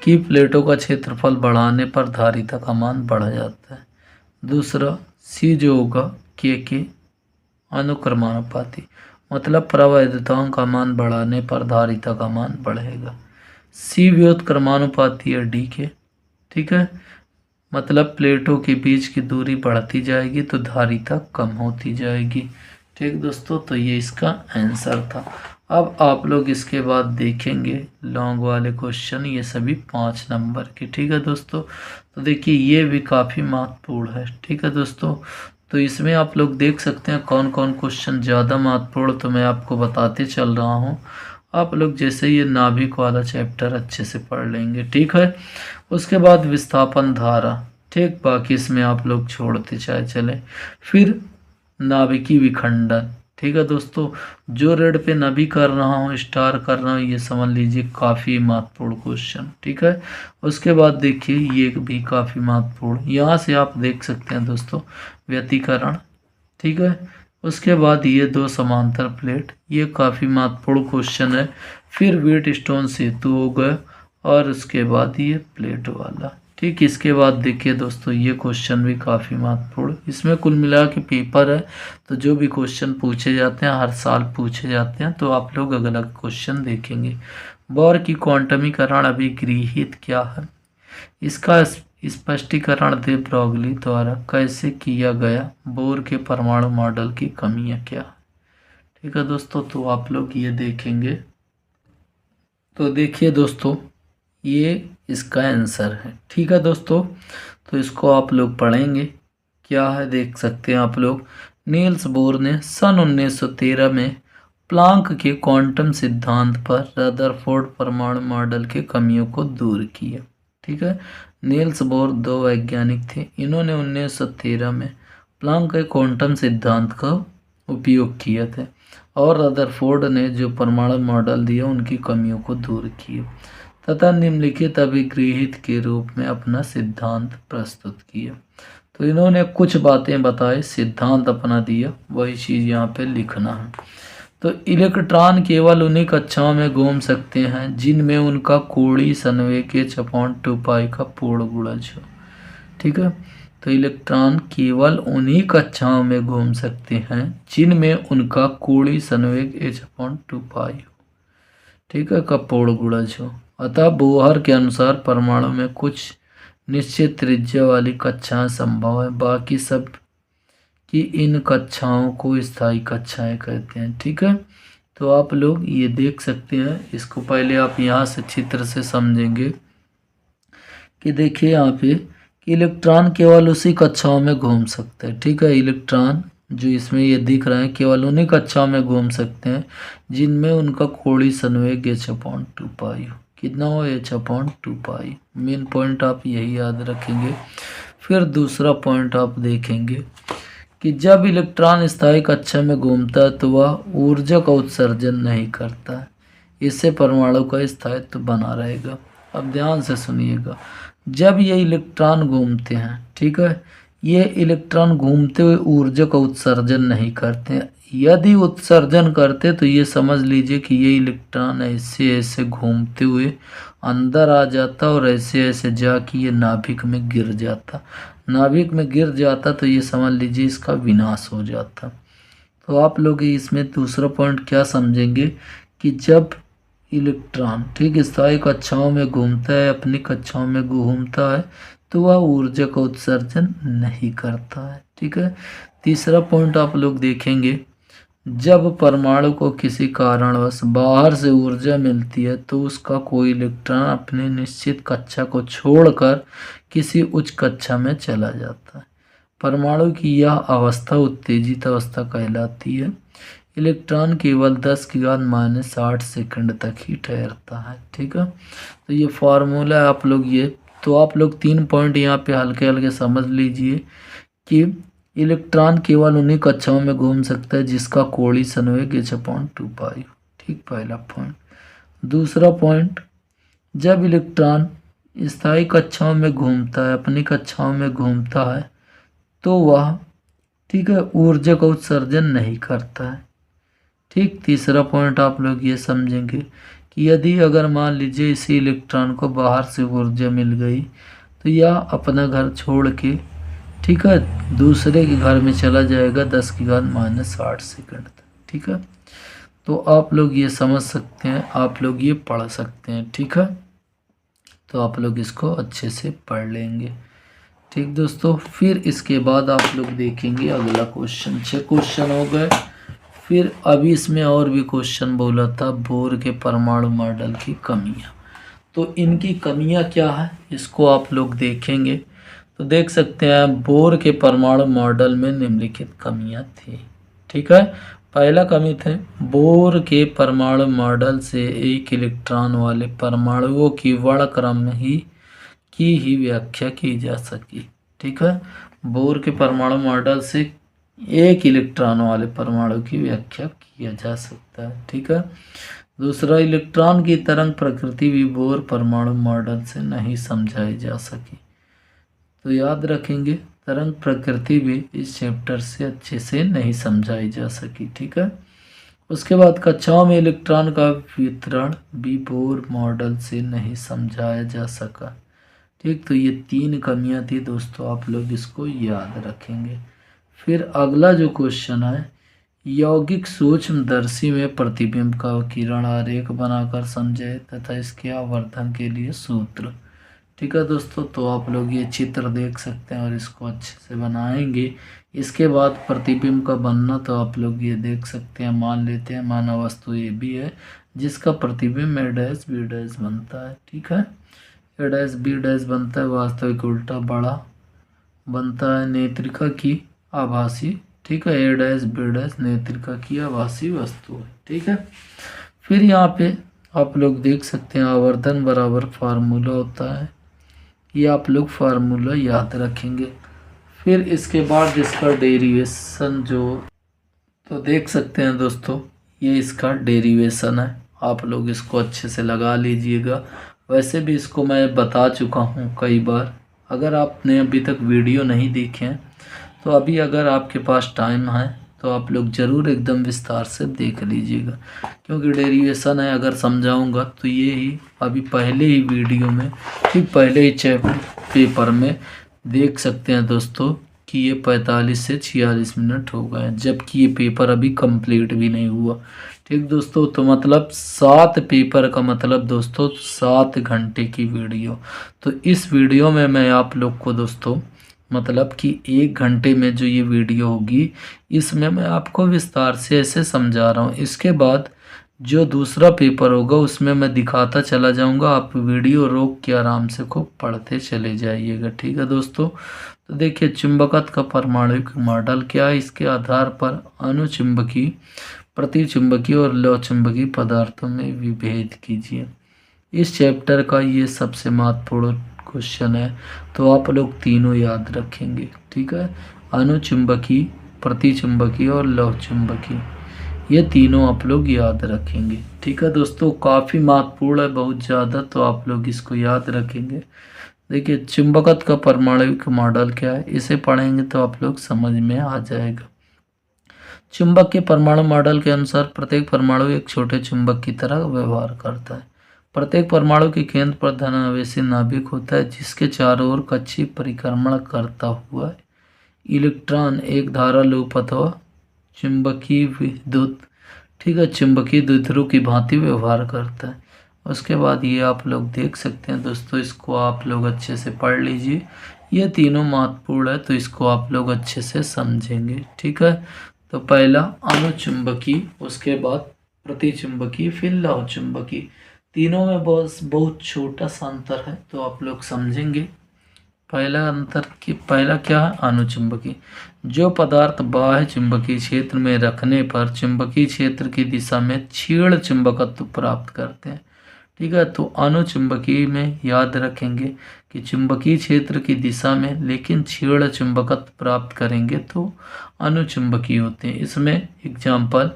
कि प्लेटों का क्षेत्रफल बढ़ाने पर धारिता का मान बढ़ जाता है। दूसरा सी जो होगा के अनुक्रमानुपाती, मतलब प्रवैधताओं का मान बढ़ाने पर धारिता का मान बढ़ेगा। सी व्युत्क्रमानुपाती है डी के, ठीक है, मतलब प्लेटों के बीच की दूरी बढ़ती जाएगी तो धारिता कम होती जाएगी। ठीक दोस्तों, तो ये इसका आंसर था। अब आप लोग इसके बाद देखेंगे लॉन्ग वाले क्वेश्चन, ये सभी 5 नंबर के। ठीक है दोस्तों, तो देखिए ये भी काफ़ी महत्वपूर्ण है। ठीक है दोस्तों, तो इसमें आप लोग देख सकते हैं कौन कौन क्वेश्चन ज़्यादा महत्वपूर्ण, तो मैं आपको बताते चल रहा हूँ। आप लोग जैसे ये नाभिक वाला चैप्टर अच्छे से पढ़ लेंगे, ठीक है। उसके बाद विस्थापन धारा, ठीक, बाकी इसमें आप लोग छोड़ते चाहे चले। फिर नाभिकीय विखंडन, ठीक है दोस्तों, जो रेड पे नभी कर रहा हूँ, स्टार कर रहा हूँ, ये समझ लीजिए काफ़ी महत्वपूर्ण क्वेश्चन। ठीक है, उसके बाद देखिए ये भी काफ़ी महत्वपूर्ण, यहाँ से आप देख सकते हैं दोस्तों व्यतिकरण। ठीक है, उसके बाद ये 2 समांतर प्लेट, ये काफ़ी महत्वपूर्ण क्वेश्चन है। फिर व्हीट स्टोन सेतु हो गए, और उसके बाद ये प्लेट वाला। ठीक, इसके बाद देखिए दोस्तों ये क्वेश्चन भी काफ़ी महत्वपूर्ण, इसमें कुल मिला के पेपर है, तो जो भी क्वेश्चन पूछे जाते हैं हर साल पूछे जाते हैं, तो आप लोग अगला क्वेश्चन देखेंगे। बोर की क्वांटमीकरण अभिगृहित क्या है, इसका स्पष्टीकरण दे ब्रोगली द्वारा कैसे किया गया, बोर के परमाणु मॉडल की कमियां क्या। ठीक है दोस्तों, तो आप लोग ये देखेंगे। तो देखिए दोस्तों ये इसका आंसर है। ठीक है दोस्तों, तो इसको आप लोग पढ़ेंगे, क्या है देख सकते हैं आप लोग। नील्स बोर ने सन 1913 में प्लांक के क्वांटम सिद्धांत पर रदरफोर्ड परमाणु मॉडल के कमियों को दूर किया। ठीक है, नील्स बोर 2 वैज्ञानिक थे, इन्होंने 1913 में प्लांक के क्वांटम सिद्धांत का उपयोग किया था, और रदरफोर्ड ने जो परमाणु मॉडल दिया उनकी कमियों को दूर किया तथा निम्नलिखित अभिगृहित के रूप में अपना सिद्धांत प्रस्तुत किया। तो इन्होंने कुछ बातें बताई, सिद्धांत अपना दिया, वही चीज़ यहाँ पे लिखना है। तो इलेक्ट्रॉन केवल उन्हीं कक्षाओं में घूम सकते हैं जिनमें उनका कोणीय संवेग h/2π का पूर्ण गुणज हो। ठीक है, तो इलेक्ट्रॉन केवल उन्हीं कक्षाओं में घूम सकते हैं जिनमें उनका कोणीय संवेग h/2π हो, ठीक है, का पूर्ण गुणज हो। अतः बोहर के अनुसार परमाणु में कुछ निश्चित त्रिज्या वाली कक्षाएं संभव है, बाकी सब की इन कक्षाओं को स्थायी कक्षाएं कहते हैं। ठीक है, तो आप लोग ये देख सकते हैं, इसको पहले आप यहाँ से चित्र से समझेंगे कि देखिए यहाँ पे कि इलेक्ट्रॉन केवल उसी कक्षाओं में घूम सकते हैं। ठीक है, इलेक्ट्रॉन जो इसमें ये दिख रहा है केवल उन्हीं कक्षाओं में घूम सकते हैं जिनमें उनका कोणीय संवेग h/2π हो। कितना हो, h/2π। मेन पॉइंट आप यही याद रखेंगे। फिर दूसरा पॉइंट आप देखेंगे कि जब इलेक्ट्रॉन स्थायी कक्षा में घूमता है तो वह ऊर्जा का उत्सर्जन नहीं करता है, इससे परमाणु का स्थायित्व बना रहेगा। अब ध्यान से सुनिएगा, जब ये इलेक्ट्रॉन घूमते हैं, ठीक है, ये इलेक्ट्रॉन घूमते हुए ऊर्जा का उत्सर्जन नहीं करते हैं। यदि उत्सर्जन करते तो ये समझ लीजिए कि ये इलेक्ट्रॉन ऐसे ऐसे घूमते हुए अंदर आ जाता और ऐसे ऐसे जाके ये नाभिक में गिर जाता। नाभिक में गिर जाता तो ये समझ लीजिए इसका विनाश हो जाता। तो आप लोग इसमें दूसरा पॉइंट क्या समझेंगे कि जब इलेक्ट्रॉन, ठीक, स्थायी कक्षाओं में घूमता है, अपनी कक्षाओं में घूमता है, तो वह ऊर्जा का उत्सर्जन नहीं करता है। ठीक है, तीसरा पॉइंट आप लोग देखेंगे, जब परमाणु को किसी कारणवश बाहर से ऊर्जा मिलती है तो उसका कोई इलेक्ट्रॉन अपनी निश्चित कक्षा को छोड़कर किसी उच्च कक्षा में चला जाता है। परमाणु की यह अवस्था उत्तेजित अवस्था कहलाती है। इलेक्ट्रॉन केवल 10⁻⁻8 सेकंड तक ही ठहरता है। ठीक है, तो ये फार्मूला है, आप लोग ये, तो आप लोग 3 पॉइंट यहाँ पे हल्के हल्के समझ लीजिए कि इलेक्ट्रॉन केवल उन्हीं कक्षाओं में घूम सकता है जिसका कोणीय संवेग h/2π। ठीक, पहला पॉइंट। दूसरा पॉइंट, जब इलेक्ट्रॉन स्थायी कक्षाओं में घूमता है, अपनी कक्षाओं में घूमता है, तो वह, ठीक है, ऊर्जा का उत्सर्जन नहीं करता है। ठीक, तीसरा पॉइंट आप लोग ये समझेंगे कि यदि अगर मान लीजिए इसी इलेक्ट्रॉन को बाहर से ऊर्जा मिल गई तो यह अपना घर छोड़ के, ठीक है, दूसरे के घर में चला जाएगा 10 की घात -8 सेकंड तक। ठीक है, तो आप लोग ये समझ सकते हैं, आप लोग ये पढ़ सकते हैं। ठीक है, तो आप लोग इसको अच्छे से पढ़ लेंगे। ठीक दोस्तों, फिर इसके बाद आप लोग देखेंगे अगला क्वेश्चन। 6 क्वेश्चन हो गए। फिर अभी इसमें और भी क्वेश्चन बोला था, बोर के परमाणु मॉडल की कमियां। तो इनकी कमियां क्या है इसको आप लोग देखेंगे। तो देख सकते हैं बोर के परमाणु मॉडल में निम्नलिखित कमियां थी। ठीक है, पहला कमी थे बोर के परमाणु मॉडल से एक इलेक्ट्रॉन वाले परमाणुओं की वर्णक्रम की ही व्याख्या की जा सकी। ठीक है, बोर के परमाणु मॉडल से एक इलेक्ट्रॉन वाले परमाणु की व्याख्या किया जा सकता है। ठीक है, दूसरा, इलेक्ट्रॉन की तरंग प्रकृति भी बोर परमाणु मॉडल से नहीं समझाई जा सकी। तो याद रखेंगे तरंग प्रकृति भी इस चैप्टर से अच्छे से नहीं समझाई जा सकी। ठीक है, उसके बाद कक्षाओं में इलेक्ट्रॉन का वितरण भी बोर मॉडल से नहीं समझाया जा सका। ठीक, तो ये 3 कमियां थी दोस्तों, आप लोग इसको याद रखेंगे। फिर अगला जो क्वेश्चन है, यौगिक सूक्ष्मदर्शी में प्रतिबिंब का किरण आरेख बनाकर समझे तथा इसके आवर्धन के लिए सूत्र। ठीक है दोस्तों, तो आप लोग ये चित्र देख सकते हैं और इसको अच्छे से बनाएंगे। इसके बाद प्रतिबिंब का बनना, तो आप लोग ये देख सकते हैं, मान लेते हैं मानव वस्तु ए बी है जिसका प्रतिबिंब ए डैश बी डैश बनता है। ठीक है, ए डैश बी डैश बनता है, वास्तविक उल्टा बड़ा बनता है नेत्रिका की आभासी। ठीक है, ए डैश बी डैश नेत्रिका की आभासी वस्तु है। ठीक है, फिर यहाँ पे आप लोग देख सकते हैं आवर्धन बराबर फार्मूला होता है, ये आप लोग फार्मूला याद रखेंगे। फिर इसके बाद इसका डेरिवेशन तो देख सकते हैं दोस्तों, ये इसका डेरिवेशन है, आप लोग इसको अच्छे से लगा लीजिएगा। वैसे भी इसको मैं बता चुका हूँ कई बार, अगर आपने अभी तक वीडियो नहीं देखे हैं तो अभी अगर आपके पास टाइम है तो आप लोग ज़रूर एकदम विस्तार से देख लीजिएगा, क्योंकि डेरिवेशन है, अगर समझाऊंगा तो ये ही अभी पहले ही वीडियो में, ठीक पहले ही चैप्टर पेपर में देख सकते हैं दोस्तों कि ये 45 से 46 मिनट हो गए हैं, जबकि ये पेपर अभी कंप्लीट भी नहीं हुआ। ठीक दोस्तों, तो मतलब 7 पेपर का मतलब दोस्तों 7 घंटे की वीडियो। तो इस वीडियो में मैं आप लोग को दोस्तों मतलब कि 1 घंटे में जो ये वीडियो होगी इसमें मैं आपको विस्तार से ऐसे समझा रहा हूँ। इसके बाद जो दूसरा पेपर होगा उसमें मैं दिखाता चला जाऊँगा, आप वीडियो रोक के आराम से खूब पढ़ते चले जाइएगा। ठीक है दोस्तों, तो देखिए चुंबकत्व का परमाणुिक मॉडल क्या है, इसके आधार पर अनुचुंबकीय, प्रतिचुंबकीय और लौहचुंबकीय पदार्थों में विभेद कीजिए। इस चैप्टर का ये सबसे महत्वपूर्ण क्वेश्चन है, तो आप लोग तीनों याद रखेंगे। ठीक है, अनुचुंबकीय, प्रतिचुंबकीय और लौहचुंबकीय, ये तीनों आप लोग याद रखेंगे। ठीक है दोस्तों, काफ़ी महत्वपूर्ण है, बहुत ज़्यादा, तो आप लोग इसको याद रखेंगे। देखिए चुंबकत्व का परमाणुिक मॉडल क्या है, इसे पढ़ेंगे तो आप लोग समझ में आ जाएगा। चुंबक के परमाणु मॉडल के अनुसार प्रत्येक परमाणु एक छोटे चुंबक की तरह व्यवहार करता है। प्रत्येक परमाणु के केंद्र पर धनावेशी नाभिक होता है जिसके चारों ओर कक्षीय परिक्रमण करता हुआ इलेक्ट्रॉन एक धारा लूप अथवा चुंबकीय विद्युत, ठीक है, चुंबकीय द्विध्रुव की भांति व्यवहार करता है। उसके बाद ये आप लोग देख सकते हैं दोस्तों, इसको आप लोग अच्छे से पढ़ लीजिए, ये तीनों महत्वपूर्ण है तो इसको आप लोग अच्छे से समझेंगे। ठीक है, तो पहला अनुचुंबकीय, उसके बाद प्रतिचुंबकीय, फिर लौहचुंबकीय, तीनों में बहुत छोटा सा अंतर है तो आप लोग समझेंगे। पहला क्या है, अनुचुंबकीय, जो पदार्थ बाह्य चुंबकीय क्षेत्र में रखने पर चुंबकीय क्षेत्र की दिशा में क्षीण चुंबकत्व प्राप्त करते हैं। ठीक है, तो अनुचुंबकीय में याद रखेंगे कि चुंबकीय क्षेत्र की दिशा में लेकिन क्षीण चुंबकत्व प्राप्त करेंगे तो अनुचुंबकीय होते हैं। इसमें example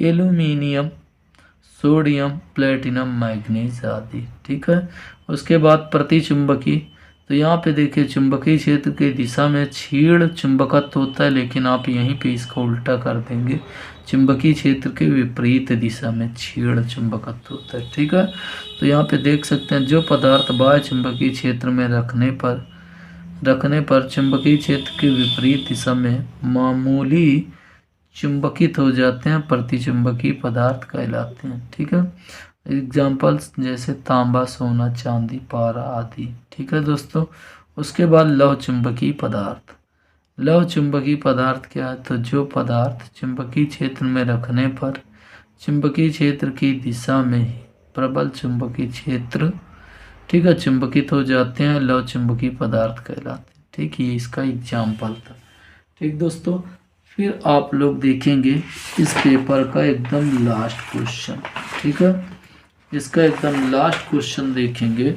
aluminium, sodium, platinum, manganese आदि। ठीक है, उसके बाद प्रतिचुंबकीय, तो यहाँ पे देखिए चुंबकीय क्षेत्र की दिशा में क्षीण चुंबकत्व होता है, लेकिन आप यहीं पे इसको उल्टा कर देंगे, चुंबकीय क्षेत्र के विपरीत दिशा में छेड़ चुंबकत्व होता है। ठीक है, तो यहाँ पे देख सकते हैं जो पदार्थ बाह्य चुंबकीय क्षेत्र में रखने पर चुंबकीय क्षेत्र के विपरीत दिशा में मामूली चुंबकित हो जाते हैं, प्रतिचुंबकीय पदार्थ कहलाते हैं। ठीक है, एग्जाम्पल्स जैसे तांबा, सोना, चांदी, पारा आदि। ठीक है दोस्तों, उसके बाद लौह चुंबकीय पदार्थ। लौह चुंबकीय पदार्थ क्या है? तो जो पदार्थ चुंबकीय क्षेत्र में रखने पर चुंबकीय क्षेत्र की दिशा में ही प्रबल चुंबकीय क्षेत्र, ठीक है, चुंबकित हो जाते हैं, लौह चुंबकीय पदार्थ कहलाते हैं। ठीक, ये इसका एग्जाम्पल था। ठीक दोस्तों, फिर आप लोग देखेंगे इस पेपर का एकदम लास्ट क्वेश्चन। ठीक है, इसका एकदम लास्ट क्वेश्चन देखेंगे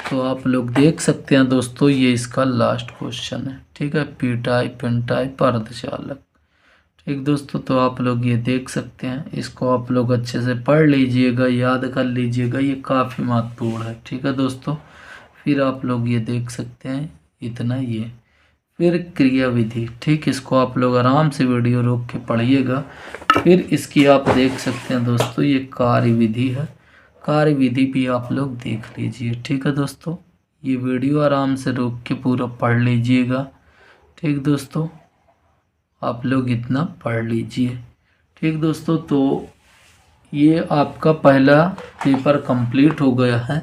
तो आप लोग देख सकते हैं दोस्तों, ये इसका लास्ट क्वेश्चन है। ठीक है, पी टाइप, एन टाइप, अर्धचालक। ठीक दोस्तों, तो आप लोग ये देख सकते हैं, इसको आप लोग अच्छे से पढ़ लीजिएगा, याद कर लीजिएगा, ये काफ़ी महत्वपूर्ण है। ठीक है दोस्तों, फिर आप लोग ये देख सकते हैं इतना ये। फिर क्रिया विधि, ठीक, इसको आप लोग आराम से वीडियो रोक के पढ़िएगा। फिर इसकी आप देख सकते हैं दोस्तों, ये कार्य विधि है, कार्य विधि भी आप लोग देख लीजिए। ठीक है दोस्तों, ये वीडियो आराम से रोक के पूरा पढ़ लीजिएगा। ठीक दोस्तों, आप लोग इतना पढ़ लीजिए। ठीक दोस्तों, तो ये आपका पहला पेपर कंप्लीट हो गया है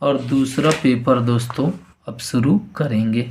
और दूसरा पेपर दोस्तों अब शुरू करेंगे।